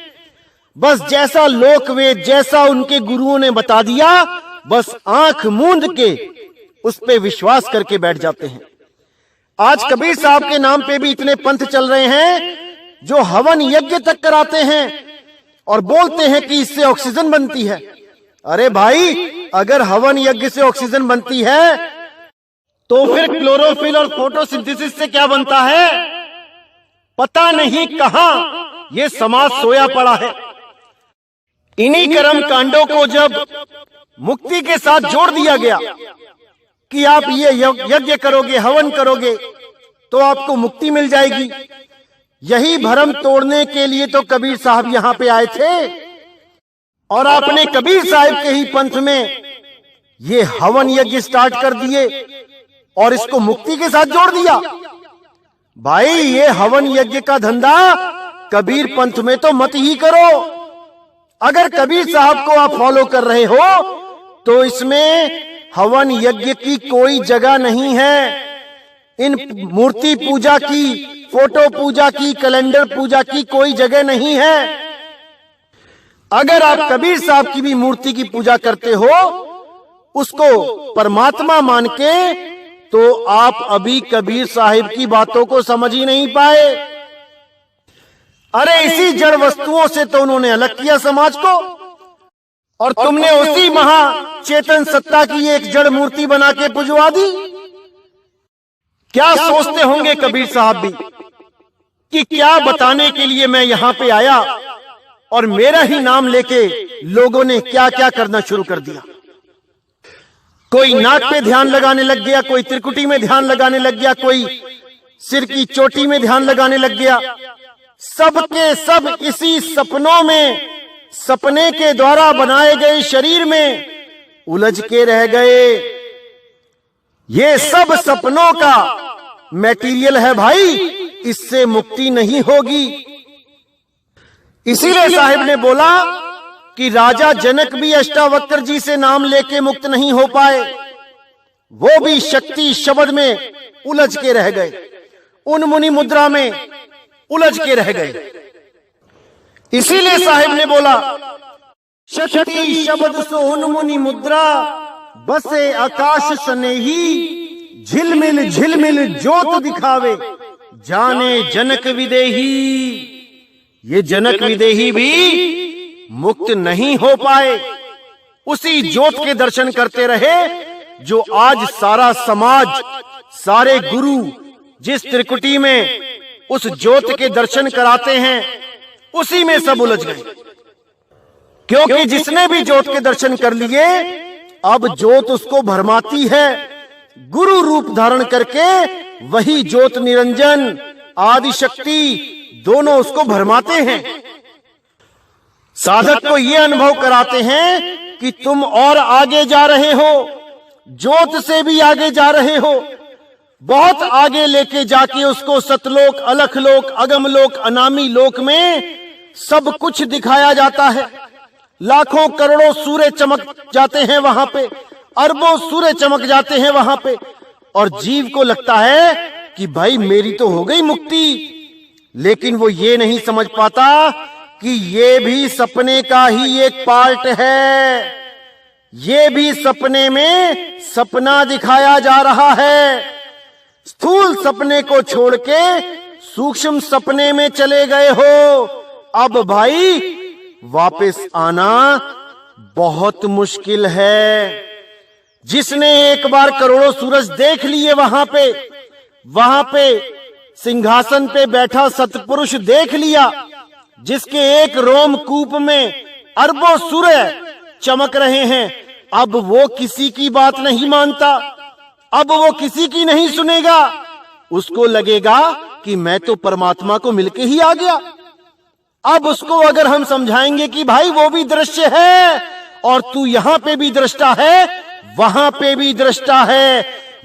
बस जैसा लोकवेद, जैसा उनके गुरुओं ने बता दिया, बस आंख मूंद के उस पे विश्वास करके बैठ जाते हैं। आज कबीर साहब के नाम पे भी इतने पंथ चल रहे हैं जो हवन यज्ञ तक कराते हैं और बोलते हैं कि इससे ऑक्सीजन बनती है। अरे भाई, अगर हवन यज्ञ से ऑक्सीजन बनती है तो फिर क्लोरोफिल और फोटोसिंथेसिस से क्या बनता है? पता नहीं कहां ये समाज सोया पड़ा है। इन्हीं कर्म कांडों को जब मुक्ति के साथ जोड़ दिया गया कि आप ये यज्ञ करोगे, हवन करोगे तो आपको मुक्ति मिल जाएगी, यही भ्रम तोड़ने के लिए तो कबीर साहब यहां पे आए थे। और आपने कबीर साहब के ही पंथ में ये हवन यज्ञ स्टार्ट कर दिए। और इसको मुक्ति के साथ जोड़ दिया। भाई ये हवन यज्ञ का धंधा कबीर पंथ में तो मत ही करो। अगर कबीर साहब को आप फॉलो कर रहे हो तो इसमें हवन यज्ञ की कोई जगह नहीं है। इन मूर्ति पूजा की, फोटो पूजा की, कैलेंडर पूजा की कोई जगह नहीं है। अगर आप कबीर साहब की भी मूर्ति की पूजा करते हो, उसको परमात्मा मान के, तो आप अभी कबीर साहिब की बातों को समझ ही नहीं पाए। अरे इसी जड़ वस्तुओं से तो उन्होंने अलग किया समाज को, और तुमने उसी महाचेतन सत्ता की एक जड़ मूर्ति बना के पुजवा दी। क्या सोचते होंगे कबीर साहब भी कि क्या बताने के लिए मैं यहां पे आया, और मेरा ही नाम लेके लोगों ने क्या क्या करना शुरू कर दिया। कोई नाक पे ध्यान लगाने लग गया, कोई त्रिकुटी में ध्यान लगाने लग गया, कोई सिर की चोटी में ध्यान लगाने लग गया। सबके सब इसी सपनों में, सपने के द्वारा बनाए गए शरीर में उलझ के रह गए। ये सब सपनों का मैटीरियल है भाई, इससे मुक्ति नहीं होगी। इसीलिए साहिब ने बोला कि राजा जनक भी अष्टावक्र जी से नाम लेके मुक्त नहीं हो पाए, वो भी शक्ति शब्द में उलझ के रह गए, उन मुनि मुद्रा में उलझ के रह गए। इसीलिए साहिब ने बोला, शक्ति शब्द सो उन मुनि मुद्रा, बसे आकाश स्नेही, झिलमिल झिलमिल ज्योत दिखावे, जाने जनक विदेही। ये जनक विदेही भी मुक्त नहीं हो पाए, उसी ज्योत के दर्शन करते रहे जो आज सारा समाज, सारे गुरु जिस त्रिकुटी में उस ज्योत के दर्शन कराते हैं, उसी में सब उलझ गए। क्योंकि जिसने भी ज्योत के दर्शन कर लिए, अब ज्योत उसको भरमाती है। गुरु रूप धारण करके वही ज्योत निरंजन, आदि शक्ति दोनों उसको भरमाते हैं। साधक को यह अनुभव कराते हैं कि तुम और आगे जा रहे हो, ज्योत से भी आगे जा रहे हो, बहुत आगे लेके जाके उसको सतलोक, अलखलोक, अगमलोक, अनामी लोक में सब कुछ दिखाया जाता है। लाखों करोड़ों सूर्य चमक जाते हैं वहां पे, अरबों सूर्य चमक जाते हैं वहां पे, और जीव को लगता है कि भाई मेरी तो हो गई मुक्ति। लेकिन वो ये नहीं समझ पाता कि ये भी सपने का ही एक पार्ट है। ये भी सपने में सपना दिखाया जा रहा है। स्थूल सपने को छोड़ के सूक्ष्म सपने में चले गए हो। अब भाई वापस आना बहुत मुश्किल है। जिसने एक बार करोड़ों सूरज देख लिए वहां पे सिंहासन पे बैठा सतपुरुष देख लिया, जिसके एक रोमकूप में अरबों सूर्य चमक रहे हैं, अब वो किसी की बात नहीं मानता, अब वो किसी की नहीं सुनेगा। उसको लगेगा कि मैं तो परमात्मा को मिलके ही आ गया। अब उसको अगर हम समझाएंगे कि भाई वो भी दृश्य है और तू यहां पे भी दृष्टा है, वहां पे भी दृष्टा है,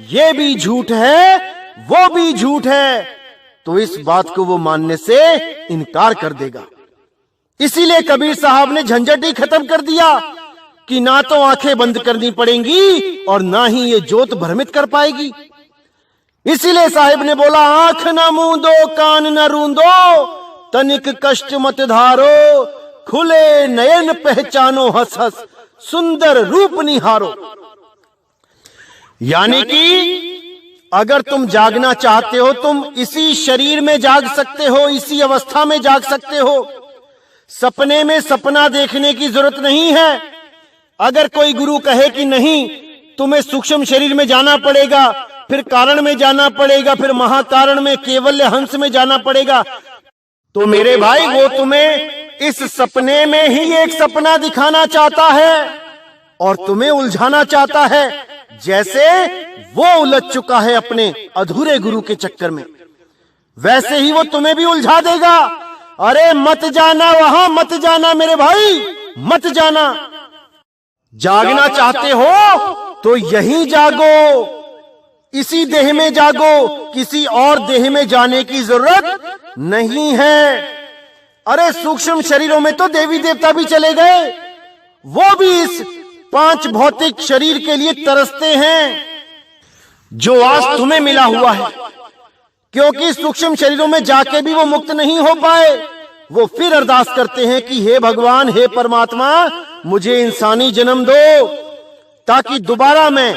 ये भी झूठ है, वो भी झूठ है, तो इस बात को वो मानने से इनकार कर देगा। इसीलिए कबीर साहब ने झंझट ही खत्म कर दिया कि ना तो आंखें बंद करनी पड़ेंगी और ना ही ये ज्योत भ्रमित कर पाएगी। इसीलिए साहिब ने बोला, आंख न मूंदो, कान न रूंदो, तनिक कष्ट मत धारो, खुले नयन पहचानो, हंस हंस सुंदर रूप निहारो। यानी कि अगर तुम जागना चाहते हो, तुम इसी शरीर में जाग सकते हो, इसी अवस्था में जाग सकते हो। सपने में सपना देखने की जरूरत नहीं है। अगर कोई गुरु कहे कि नहीं, तुम्हें सूक्ष्म शरीर में जाना पड़ेगा, फिर कारण में जाना पड़ेगा, फिर महाकारण में केवल्य हंस में जाना पड़ेगा, तो मेरे भाई वो तुम्हें इस सपने में ही एक सपना दिखाना चाहता है और तुम्हें उलझाना चाहता है, जैसे वो उलझ चुका है अपने अधूरे गुरु के चक्कर में, वैसे ही वो तुम्हें भी उलझा देगा। अरे मत जाना वहां, मत जाना मेरे भाई, मत जाना। जागना चाहते हो तो यहीं जागो, इसी देह में जागो, किसी और देह में जाने की जरूरत नहीं है। अरे सूक्ष्म शरीरों में तो देवी देवता भी चले गए, वो भी इस 5 भौतिक शरीर के लिए तरसते हैं जो आज तुम्हें मिला हुआ है, क्योंकि सूक्ष्म शरीरों में जाके भी वो मुक्त नहीं हो पाए। वो फिर अरदास करते हैं कि हे भगवान, हे परमात्मा, मुझे इंसानी जन्म दो ताकि दोबारा मैं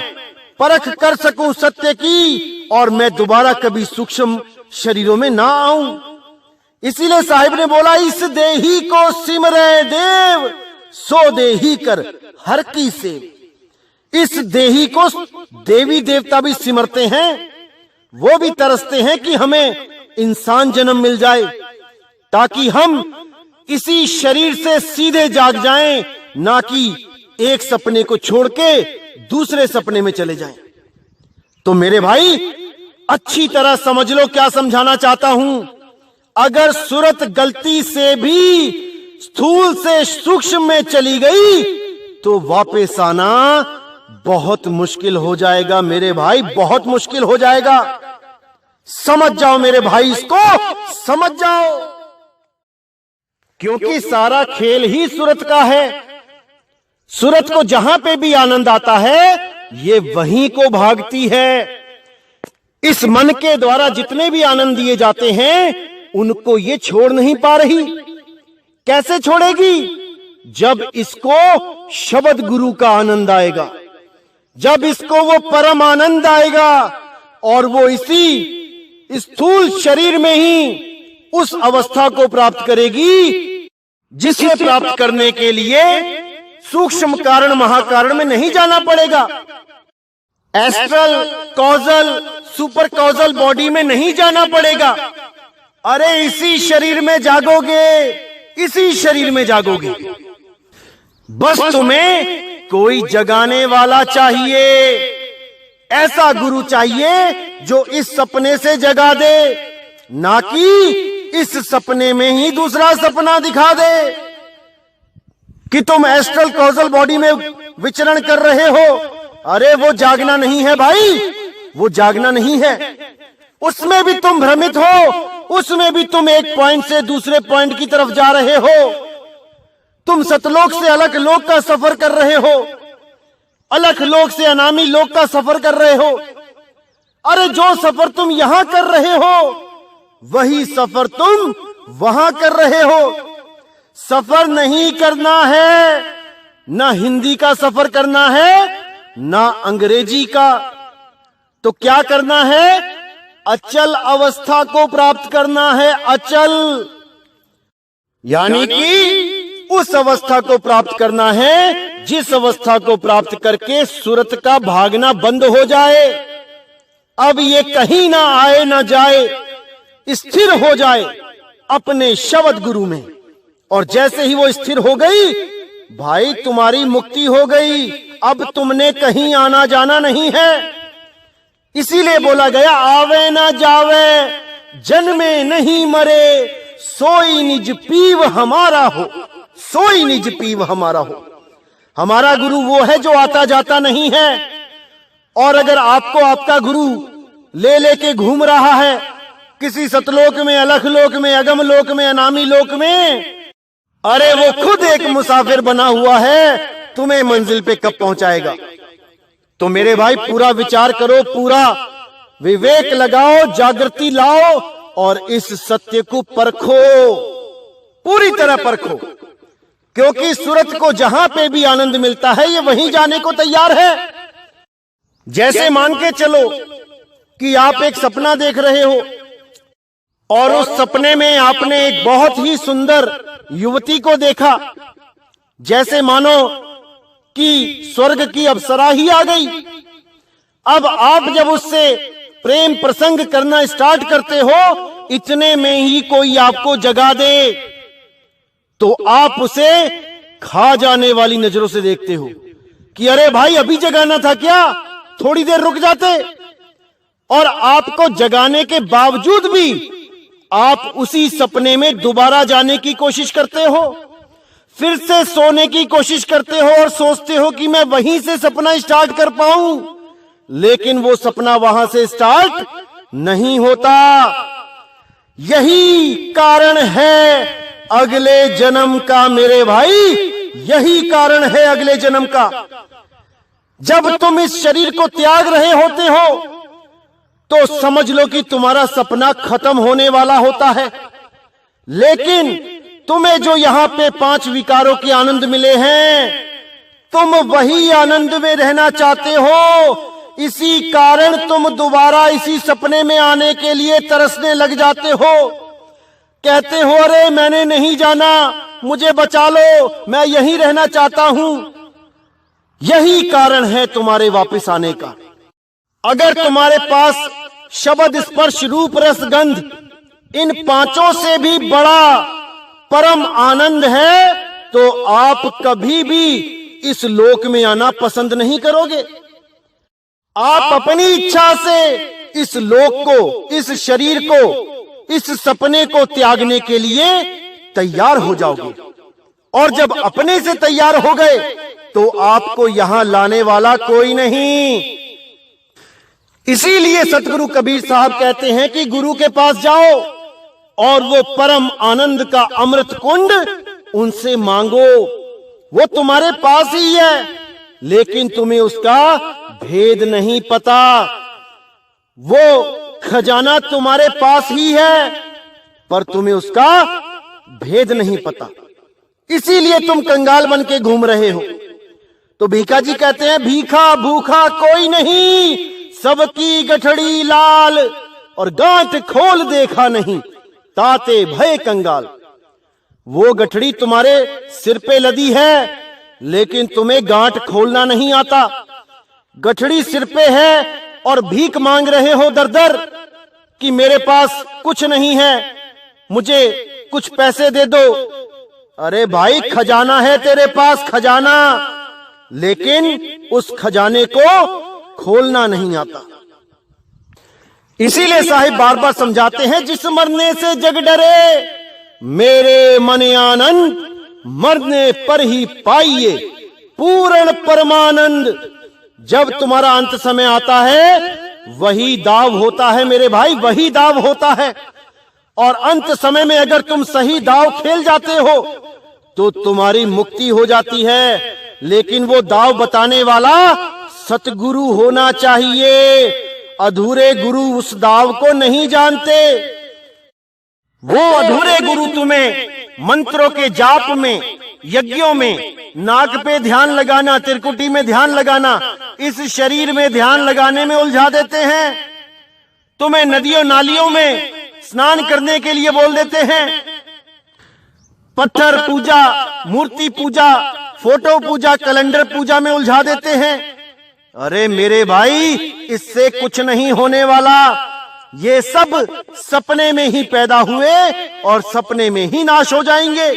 परख कर सकूं सत्य की और मैं दोबारा कभी सूक्ष्म शरीरों में ना आऊं। इसीलिए साहिब ने बोला, इस देही को सिमरे देव, सो देही कर हर की सेव। इस देही को देवी देवता भी सिमरते हैं, वो भी तरसते हैं कि हमें इंसान जन्म मिल जाए ताकि हम इसी शरीर से सीधे जाग जाएं, ना कि एक सपने को छोड़ के दूसरे सपने में चले जाएं। तो मेरे भाई अच्छी तरह समझ लो क्या समझाना चाहता हूं। अगर सूरत गलती से भी स्थूल से सूक्ष्म में चली गई तो वापस आना बहुत मुश्किल हो जाएगा मेरे भाई, बहुत मुश्किल हो जाएगा। समझ जाओ मेरे भाई, इसको समझ जाओ, क्योंकि सारा खेल ही सूरत का है। सूरत को जहां पे भी आनंद आता है ये वहीं को भागती है। इस मन के द्वारा जितने भी आनंद दिए जाते हैं उनको ये छोड़ नहीं पा रही। कैसे छोड़ेगी? जब इसको शब्द गुरु का आनंद आएगा, जब इसको वो परम आनंद आएगा और वो इसी स्थूल शरीर में ही उस अवस्था को प्राप्त करेगी जिसे प्राप्त करने के लिए सूक्ष्म कारण महाकारण में नहीं जाना पड़ेगा, astral causal super causal body में नहीं जाना पड़ेगा। अरे इसी शरीर में जागोगे, इसी शरीर में जागोगे। बस तुम्हें कोई जगाने वाला चाहिए, ऐसा गुरु चाहिए जो इस सपने से जगा दे, ना कि इस सपने में ही दूसरा सपना दिखा दे कि तुम एस्ट्रल कॉजल बॉडी में विचरण कर रहे हो। अरे वो जागना नहीं है भाई, वो जागना नहीं है। उसमें भी तुम भ्रमित हो, उसमें भी तुम एक पॉइंट से दूसरे पॉइंट की तरफ जा रहे हो। तुम सतलोक से अलग लोक का सफर कर रहे हो, अलग लोक से अनामी लोक का सफर कर रहे हो। अरे जो सफर तुम यहां कर रहे हो वही सफर तुम वहां कर रहे हो। सफर नहीं करना है, ना हिंदी का सफर करना है ना अंग्रेजी का। तो क्या करना है? अचल अवस्था को प्राप्त करना है, अचल, यानी कि उस अवस्था को प्राप्त करना है जिस अवस्था को प्राप्त करके सूरत का भागना बंद हो जाए। अब ये कहीं ना आए ना जाए, स्थिर हो जाए अपने शब्द गुरु में। और जैसे ही वो स्थिर हो गई भाई, तुम्हारी मुक्ति हो गई। अब तुमने कहीं आना जाना नहीं है। इसीलिए बोला गया, आवे ना जावे जन्मे नहीं मरे, सोई निज पीव हमारा हो, सोई निज पीव हमारा हो। हमारा गुरु वो है जो आता जाता नहीं है। और अगर आपको आपका गुरु ले लेके घूम रहा है किसी सतलोक में, अलख लोक में, अगम लोक में, अनामी लोक में, अरे वो खुद एक मुसाफिर बना हुआ है, तुम्हें मंजिल पे कब पहुंचाएगा। तो मेरे भाई पूरा विचार करो, पूरा विवेक लगाओ, जागृति लाओ और इस सत्य को परखो, पूरी तरह परखो। क्योंकि सूरत को जहां पे भी आनंद मिलता है ये वहीं जाने को तैयार है। जैसे मान के चलो कि आप एक सपना देख रहे हो और उस सपने में आपने एक बहुत ही सुंदर युवती को देखा, जैसे मानो कि स्वर्ग की अप्सरा ही आ गई। अब आप जब उससे प्रेम प्रसंग करना स्टार्ट करते हो, इतने में ही कोई आपको जगा दे तो आप उसे खा जाने वाली नजरों से देखते हो कि अरे भाई अभी जगाना था क्या, थोड़ी देर रुक जाते। और आपको जगाने के बावजूद भी आप उसी सपने में दोबारा जाने की कोशिश करते हो, फिर से सोने की कोशिश करते हो और सोचते हो कि मैं वहीं से सपना स्टार्ट कर पाऊं। लेकिन वो सपना वहां से स्टार्ट नहीं होता। यही कारण है अगले जन्म का मेरे भाई, यही कारण है अगले जन्म का। जब तुम इस शरीर को त्याग रहे होते हो तो समझ लो कि तुम्हारा सपना खत्म होने वाला होता है, लेकिन तुम्हें जो यहां पे 5 विकारों के आनंद मिले हैं, तुम वही आनंद में रहना चाहते हो। इसी कारण तुम दोबारा इसी सपने में आने के लिए तरसने लग जाते हो। कहते हो अरे मैंने नहीं जाना, मुझे बचा लो, मैं यहीं रहना चाहता हूं। यही कारण है तुम्हारे वापस आने का। अगर तुम्हारे पास शब्द, स्पर्श, रूप, रस, गंध, इन 5 से भी बड़ा परम आनंद है, तो आप कभी भी इस लोक में आना पसंद नहीं करोगे। आप अपनी इच्छा से इस लोक को, इस शरीर को, इस सपने को त्यागने के लिए तैयार हो जाओगे। और जब अपने से तैयार हो गए तो आपको यहां लाने वाला कोई नहीं। इसीलिए सतगुरु कबीर साहब कहते हैं कि गुरु के पास जाओ और वो परम आनंद का अमृत कुंड उनसे मांगो। वो तुम्हारे पास ही है, लेकिन तुम्हें उसका भेद नहीं पता। वो खजाना तुम्हारे पास ही है, पर तुम्हें उसका भेद नहीं पता। इसीलिए तुम कंगाल बन के घूम रहे हो। तो भीखा जी कहते हैं, भीखा भूखा कोई नहीं, सबकी गठड़ी लाल, और गांठ खोल देखा नहीं, ताते भय कंगाल। वो गठड़ी तुम्हारे सिर पे लदी है, लेकिन तुम्हें गांठ खोलना नहीं आता। गठड़ी सिर पे है और भीख मांग रहे हो दर दर कि मेरे पास कुछ नहीं है, मुझे कुछ पैसे दे दो। अरे भाई, खजाना है तेरे पास, खजाना, लेकिन उस खजाने को खोलना नहीं आता। इसीलिए साहिब बार बार समझाते हैं, जिस मरने से जग डरे मेरे मन आनंद, मरने पर ही पाइए पूर्ण परमानंद। जब तुम्हारा अंत समय आता है वही दाव होता है मेरे भाई, वही दाव होता है। और अंत समय में अगर तुम सही दाव खेल जाते हो तो तुम्हारी मुक्ति हो जाती है। लेकिन वो दाव बताने वाला सतगुरु होना चाहिए। अधूरे गुरु उस दाव को नहीं जानते। वो अधूरे गुरु तुम्हें मंत्रों के जाप में, यज्ञों में, नाक पे ध्यान लगाना, त्रिकुटी में ध्यान लगाना, इस शरीर में ध्यान लगाने में उलझा देते हैं। तुम्हें नदियों नालियों में स्नान करने के लिए बोल देते हैं। पत्थर पूजा, मूर्ति पूजा, फोटो पूजा, कैलेंडर पूजा में उलझा देते हैं। अरे मेरे भाई, इससे कुछ नहीं होने वाला। ये सब सपने में ही पैदा हुए और सपने में ही नाश हो जाएंगे।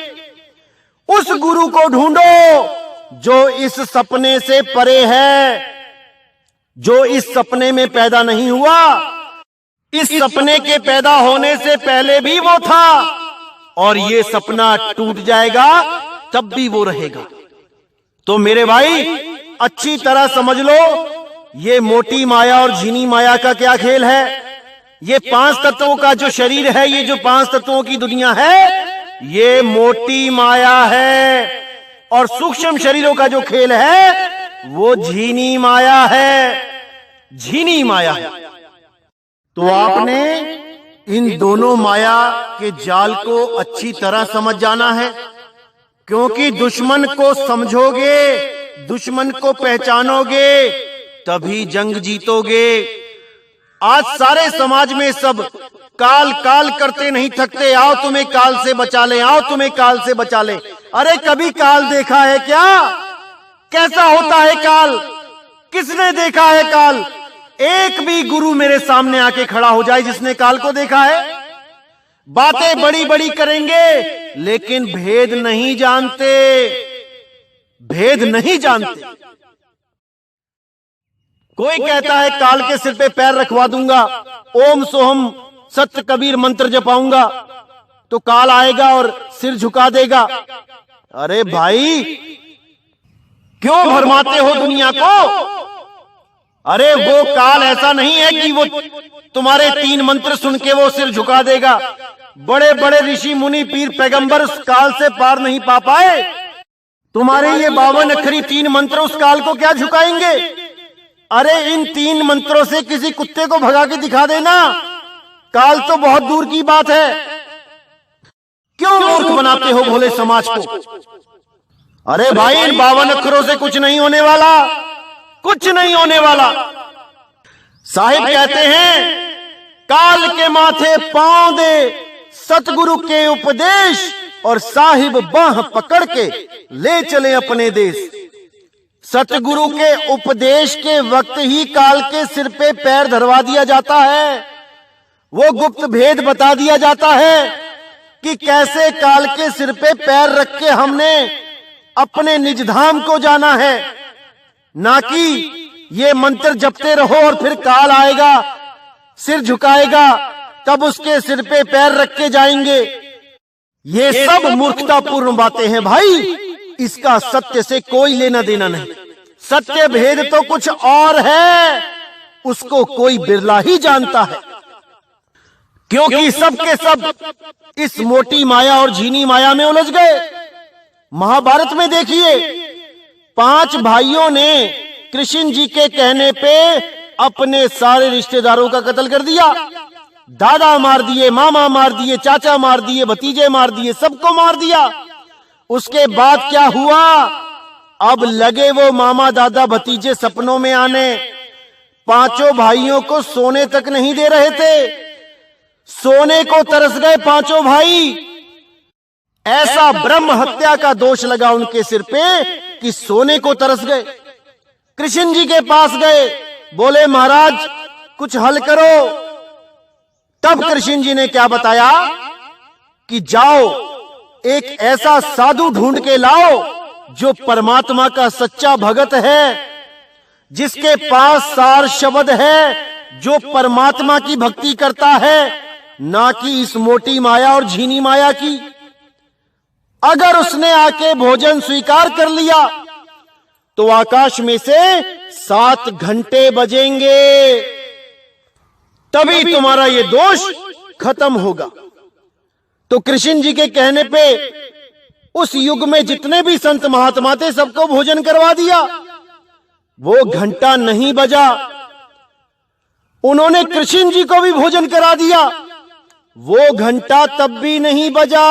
उस गुरु को ढूंढो जो इस सपने से परे है, जो इस सपने में पैदा नहीं हुआ। इस सपने के पैदा होने से पहले भी वो था, और ये सपना टूट जाएगा तब भी वो रहेगा। तो मेरे भाई, अच्छी तरह समझ लो, ये मोटी माया और झीनी माया का क्या खेल है। ये 5 तत्वों का जो शरीर है, ये जो 5 तत्वों की दुनिया है, ये मोटी माया है। और सूक्ष्म शरीरों का जो खेल है वो झीनी माया है, झीनी माया है। तो आपने इन दोनों माया के जाल को अच्छी तरह समझ जाना है, क्योंकि दुश्मन को समझोगे, दुश्मन को पहचानोगे, तभी जंग जीतोगे। आज सारे समाज में सब काल काल करते नहीं थकते, आओ तुम्हें काल से बचा ले, आओ तुम्हें काल से बचा ले। अरे कभी काल देखा है क्या? कैसा होता है काल? किसने देखा है काल? एक भी गुरु मेरे सामने आके खड़ा हो जाए जिसने काल को देखा है। बातें बड़ी बड़ी करेंगे लेकिन भेद नहीं जानते, भेद नहीं जानते। कोई कहता है काल के सिर पे पैर रखवा दूंगा, ओम सोहम सत्य कबीर मंत्र जपाऊंगा तो काल आएगा और सिर झुका देगा। अरे भाई, क्यों भरमाते हो दुनिया को? अरे वो काल ऐसा नहीं है कि वो तुम्हारे 3 मंत्र सुन के वो सिर झुका देगा। बड़े बड़े ऋषि मुनि पीर पैगंबर उस काल से पार नहीं पा पाए। तुम्हारे ये 52 अक्षरी 3 मंत्र उस काल को क्या झुकाएंगे? अरे इन 3 मंत्रों से किसी कुत्ते को भगा के दिखा देना, काल तो बहुत दूर की बात है। क्यों मूर्ख बनाते हो भोले समाज को? अरे भाई इन 52 अक्षरों से कुछ नहीं होने वाला, कुछ नहीं होने वाला। साहिब कहते हैं काल के माथे पांव दे सतगुरु के उपदेश, और साहिब बाह पकड़ के ले चले अपने देश। सतगुरु के उपदेश के वक्त ही काल के सिर पे पैर धरवा दिया जाता है। वो गुप्त भेद बता दिया जाता है कि कैसे काल के सिर पे पैर रख के हमने अपने निज धाम को जाना है, ना कि ये मंत्र जपते रहो और फिर काल आएगा, सिर झुकाएगा, तब उसके सिर पे पैर रख के जाएंगे। ये सब मूर्खतापूर्ण बातें हैं भाई। इसका सत्य से कोई लेना देना नहीं। सत्य भेद तो कुछ और है, उसको कोई बिरला ही जानता है। क्योंकि सब के सब इस मोटी माया और झीनी माया में उलझ गए। महाभारत में देखिए 5 भाइयों ने कृष्ण जी के कहने पे अपने सारे रिश्तेदारों का कत्ल कर दिया। दादा मार दिए, मामा मार दिए, चाचा मार दिए, भतीजे मार दिए, सबको मार दिया। उसके बाद क्या हुआ? अब लगे वो मामा दादा भतीजे सपनों में आने। 5 भाइयों को सोने तक नहीं दे रहे थे, सोने को तरस गए 5 भाई। ऐसा ब्रह्म हत्या का दोष लगा उनके सिर पे कि सोने को तरस गए। कृष्ण जी के पास गए, बोले महाराज कुछ हल करो। तब कृष्ण जी ने क्या बताया कि जाओ एक ऐसा साधु ढूंढ के लाओ जो परमात्मा का सच्चा भगत है, जिसके पास सार शब्द है, जो परमात्मा की भक्ति करता है, ना कि इस मोटी माया और झीनी माया की। अगर उसने आके भोजन स्वीकार कर लिया तो आकाश में से 7 घंटे बजेंगे, तभी तुम्हारा ये दोष खत्म होगा। तो कृष्ण जी के कहने पे उस युग में जितने भी संत महात्मा थे सबको भोजन करवा दिया। वो घंटा नहीं बजा, उन्होंने कृष्ण जी को भी भोजन करा दिया। वो घंटा तब भी नहीं बजा।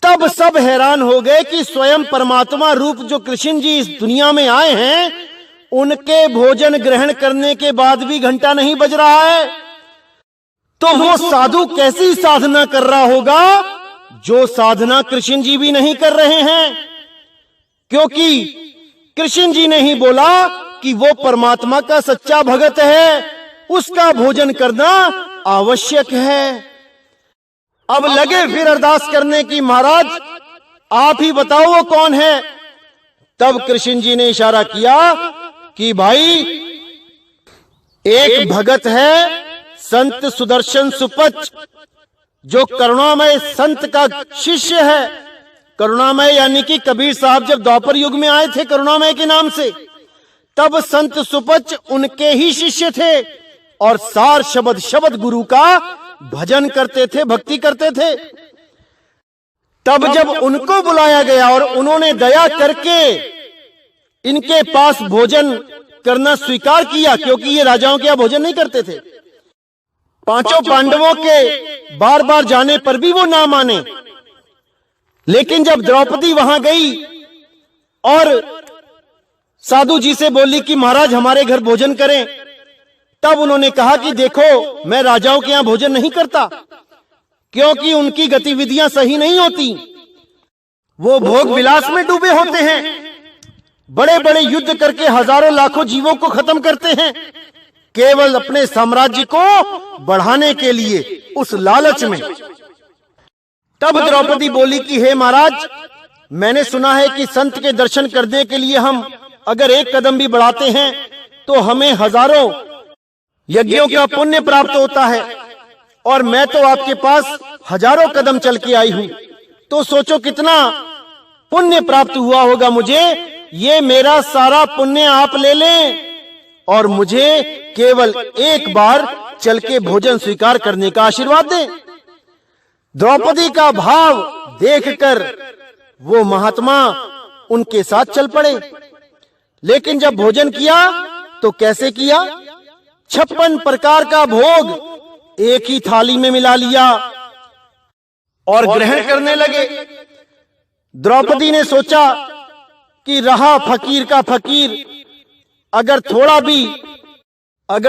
तब सब हैरान हो गए कि स्वयं परमात्मा रूप जो कृष्ण जी इस दुनिया में आए हैं, उनके भोजन ग्रहण करने के बाद भी घंटा नहीं बज रहा है। तो वो साधु कैसी साधना कर रहा होगा जो साधना कृष्ण जी भी नहीं कर रहे हैं? क्योंकि कृष्ण जी ने ही बोला कि वो परमात्मा का सच्चा भगत है, उसका भोजन करना आवश्यक है। अब लगे फिर अरदास करने की, महाराज आप ही बताओ वो कौन है। तब कृष्ण जी ने इशारा किया कि भाई एक भगत है संत सुदर्शन सुपच, जो करुणामय संत का शिष्य है। करुणामय यानी कि कबीर साहब जब द्वापर युग में आए थे करुणामय के नाम से, तब संत सुपच उनके ही शिष्य थे और सार शब्द गुरु का भजन करते थे, भक्ति करते थे। तब जब उनको बुलाया गया और उन्होंने दया करके इनके पास भोजन करना स्वीकार किया, क्योंकि ये राजाओं के यहाँ भोजन नहीं करते थे। 5 पांडवों के बार बार जाने पर भी वो ना माने। लेकिन जब द्रौपदी वहां गई और साधु जी से बोली कि महाराज हमारे घर भोजन करें, तब उन्होंने कहा कि देखो मैं राजाओं के यहां भोजन नहीं करता, क्योंकि उनकी गतिविधियां सही नहीं होती। वो भोग विलास में डूबे होते हैं, बड़े बड़े युद्ध करके हजारों लाखों जीवों को खत्म करते हैं, केवल अपने साम्राज्य को बढ़ाने के लिए, उस लालच में। तब द्रौपदी बोली कि हे महाराज, मैंने सुना है कि संत के दर्शन करने के लिए हम अगर एक कदम भी बढ़ाते हैं तो हमें हजारों यज्ञों का पुण्य प्राप्त होता है, और मैं तो आपके पास हजारों कदम चल के आई हूं, तो सोचो कितना पुण्य प्राप्त हुआ होगा मुझे। ये मेरा सारा पुण्य आप ले लें और मुझे केवल एक बार चल के भोजन स्वीकार करने का आशीर्वाद दें। द्रौपदी का भाव देखकर वो महात्मा उनके साथ चल पड़े। लेकिन जब भोजन किया तो कैसे किया? 56 प्रकार का भोग एक ही थाली में मिला लिया और ग्रहण करने लगे। द्रौपदी ने सोचा कि रहा फकीर का फकीर, अगर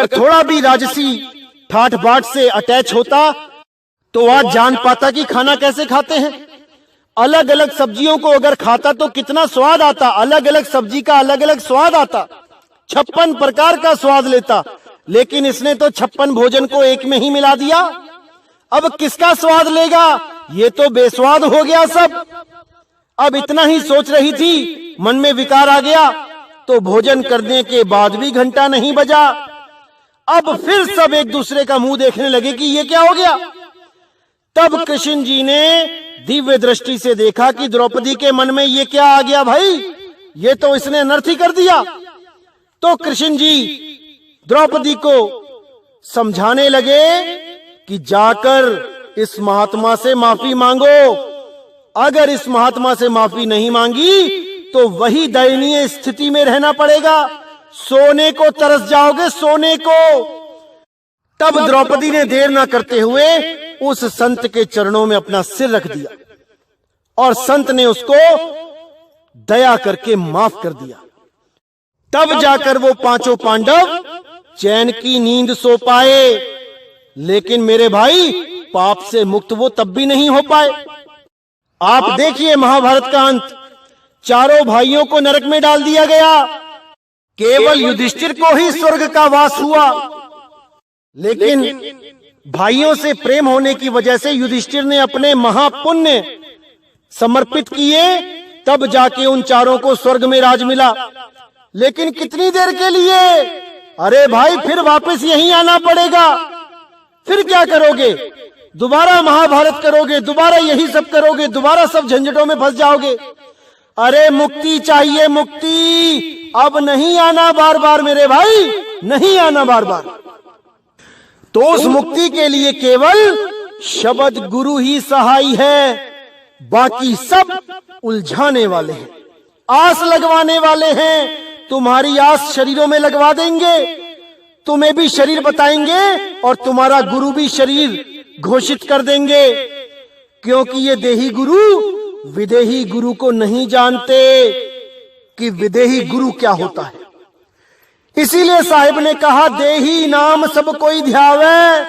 थोड़ा भी राजसी ठाठ बाट से अटैच होता तो आज जान पाता कि खाना कैसे खाते हैं। अलग अलग सब्जियों को अगर खाता तो कितना स्वाद आता, अलग अलग सब्जी का अलग अलग स्वाद आता, 56 प्रकार का स्वाद लेता। लेकिन इसने तो 56 भोजन को एक में ही मिला दिया। अब किसका स्वाद लेगा? ये तो बेस्वाद हो गया सब। अब इतना ही सोच रही थी, मन में विकार आ गया तो भोजन करने के बाद भी घंटा नहीं बजा। अब फिर सब एक दूसरे का मुंह देखने लगे कि ये क्या हो गया। तब कृष्ण जी ने दिव्य दृष्टि से देखा कि द्रौपदी के मन में ये क्या आ गया भाई, ये तो इसने अनर्थ ही कर दिया। तो कृष्ण जी द्रौपदी को समझाने लगे कि जाकर इस महात्मा से माफी मांगो। अगर इस महात्मा से माफी नहीं मांगी तो वही दयनीय स्थिति में रहना पड़ेगा, सोने को तरस जाओगे, सोने को। तब द्रौपदी ने देर न करते हुए उस संत के चरणों में अपना सिर रख दिया और संत ने उसको दया करके माफ कर दिया। तब जाकर वो पांचों पांडव चैन की नींद सो पाए। लेकिन मेरे भाई, पाप से मुक्त वो तब भी नहीं हो पाए। आप देखिए महाभारत का अंत, चारों भाइयों को नरक में डाल दिया गया, केवल युधिष्ठिर को ही स्वर्ग का वास हुआ। लेकिन भाइयों से प्रेम होने की वजह से युधिष्ठिर ने अपने महापुण्य समर्पित किए, तब जाके उन चारों को स्वर्ग में राज मिला। लेकिन कितनी देर के लिए? अरे भाई, फिर वापस यहीं आना पड़ेगा। फिर क्या करोगे? दोबारा महाभारत करोगे, दोबारा यही सब करोगे, दोबारा सब झंझटों में फंस जाओगे। अरे मुक्ति चाहिए, मुक्ति। अब नहीं आना बार बार मेरे भाई, नहीं आना बार बार। तो उस मुक्ति के लिए केवल शब्द गुरु ही सहाय है, बाकी सब उलझाने वाले हैं, आस लगवाने वाले हैं। तुम्हारी आस शरीरों में लगवा देंगे, तुम्हें भी शरीर बताएंगे और तुम्हारा गुरु भी शरीर घोषित कर देंगे, क्योंकि ये देही गुरु विदेही गुरु को नहीं जानते कि विदेही गुरु क्या होता है। इसीलिए साहिब ने कहा, देही नाम सब कोई ध्यावे,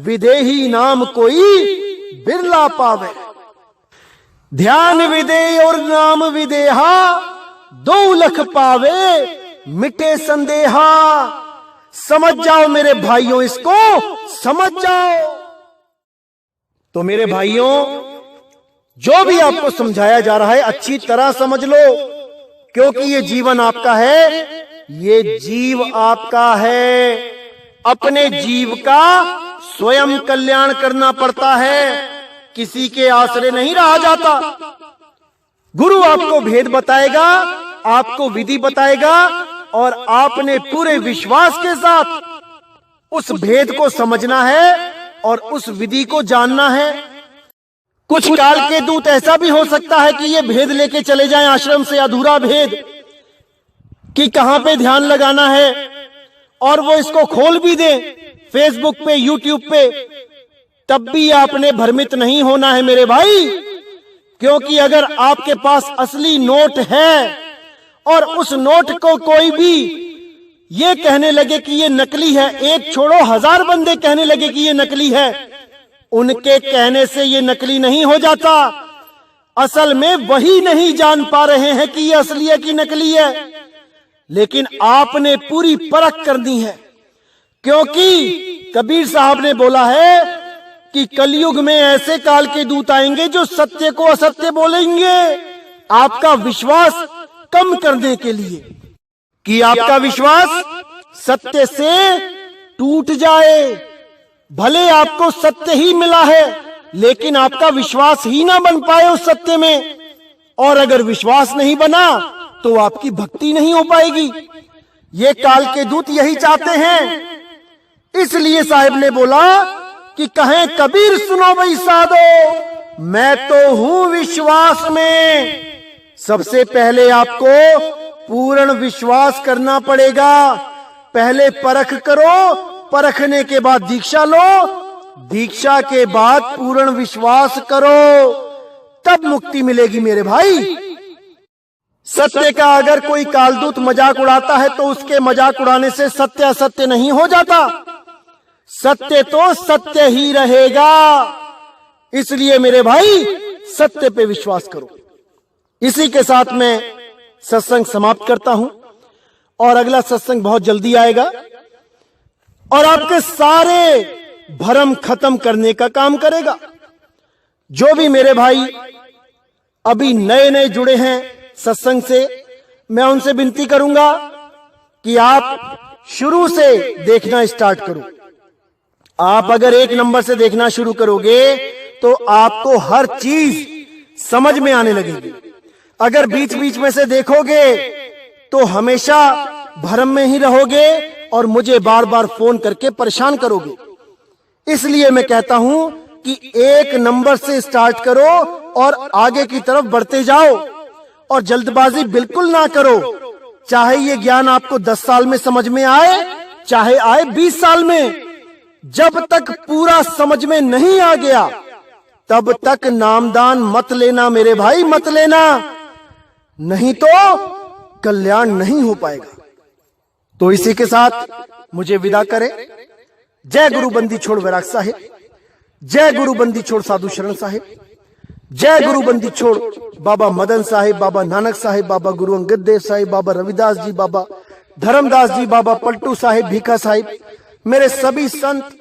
विदेही नाम कोई बिरला पावे। ध्यान विदेह और नाम विदेहा, 2 लख पावे मिटे संदेहा। समझ जाओ मेरे भाइयों, इसको समझ जाओ। तो मेरे भाइयों, जो भी आपको समझाया जा रहा है अच्छी तरह समझ लो, क्योंकि ये जीवन आपका है, ये जीव आपका है। अपने जीव का स्वयं कल्याण करना पड़ता है, किसी के आश्रय नहीं रहा जाता। गुरु आपको भेद बताएगा, आपको विधि बताएगा और आपने पूरे विश्वास के साथ उस भेद को समझना है और उस विधि को जानना है। कुछ काल के दूत ऐसा भी हो सकता है कि ये भेद लेके चले जाएं आश्रम से, अधूरा भेद कि कहां पे ध्यान लगाना है, और वो इसको खोल भी दें फेसबुक पे, यूट्यूब पे। तब भी आपने भ्रमित नहीं होना है मेरे भाई, क्योंकि अगर आपके पास असली नोट है और उस नोट को कोई भी ये कहने लगे कि ये नकली है, एक छोड़ो 1000 बंदे कहने लगे कि ये नकली है, उनके कहने से ये नकली नहीं हो जाता। असल में वही नहीं जान पा रहे हैं कि ये असली है कि नकली है। लेकिन आपने पूरी परख करनी है, क्योंकि कबीर साहब ने बोला है कि कलयुग में ऐसे काल के दूत आएंगे जो सत्य को असत्य बोलेंगे, आपका विश्वास कम करने के लिए, कि आपका विश्वास सत्य से टूट जाए। भले आपको सत्य ही मिला है, लेकिन आपका विश्वास ही ना बन पाए उस सत्य में, और अगर विश्वास नहीं बना तो आपकी भक्ति नहीं हो पाएगी। ये काल के दूत यही चाहते हैं। इसलिए साहिब ने बोला कि कहें कबीर सुनो भाई साधो, मैं तो हूं विश्वास में। सबसे पहले आपको पूर्ण विश्वास करना पड़ेगा। पहले परख करो, परखने के बाद दीक्षा लो, दीक्षा के बाद पूर्ण विश्वास करो, तब मुक्ति मिलेगी मेरे भाई। सत्य का अगर कोई कालदूत मजाक उड़ाता है तो उसके मजाक उड़ाने से सत्य असत्य नहीं हो जाता। सत्य तो सत्य ही रहेगा। इसलिए मेरे भाई सत्य पे विश्वास करो। इसी के साथ मैं सत्संग समाप्त करता हूं और अगला सत्संग बहुत जल्दी आएगा और आपके सारे भरम खत्म करने का काम करेगा। जो भी मेरे भाई अभी नए नए जुड़े हैं सत्संग से, मैं उनसे विनती करूंगा कि आप शुरू से देखना स्टार्ट करो। आप अगर 1 नंबर से देखना शुरू करोगे तो आपको हर चीज समझ में आने लगेगी। अगर बीच बीच में से देखोगे तो हमेशा भ्रम में ही रहोगे और मुझे बार बार फोन करके परेशान करोगे। इसलिए मैं कहता हूं कि 1 नंबर से स्टार्ट करो और आगे की तरफ बढ़ते जाओ और जल्दबाजी बिल्कुल ना करो। चाहे ये ज्ञान आपको 10 साल में समझ में आए, चाहे आए 20 साल में, जब तक पूरा समझ में नहीं आ गया तब तक नामदान मत लेना मेरे भाई, मत लेना, नहीं तो कल्याण नहीं हो पाएगा। तो इसी के साथ मुझे विदा करें। जय गुरु बंदी छोड़ वैराग साहिब, जय गुरु बंदी छोड़ साधु शरण साहिब, जय गुरु बंदी छोड़ बाबा मदन साहिब, बाबा नानक साहिब, बाबा गुरु अंगद देव साहिब, बाबा रविदास जी, बाबा धर्मदास जी, बाबा पलटू साहिब, भीखा साहिब, मेरे सभी संत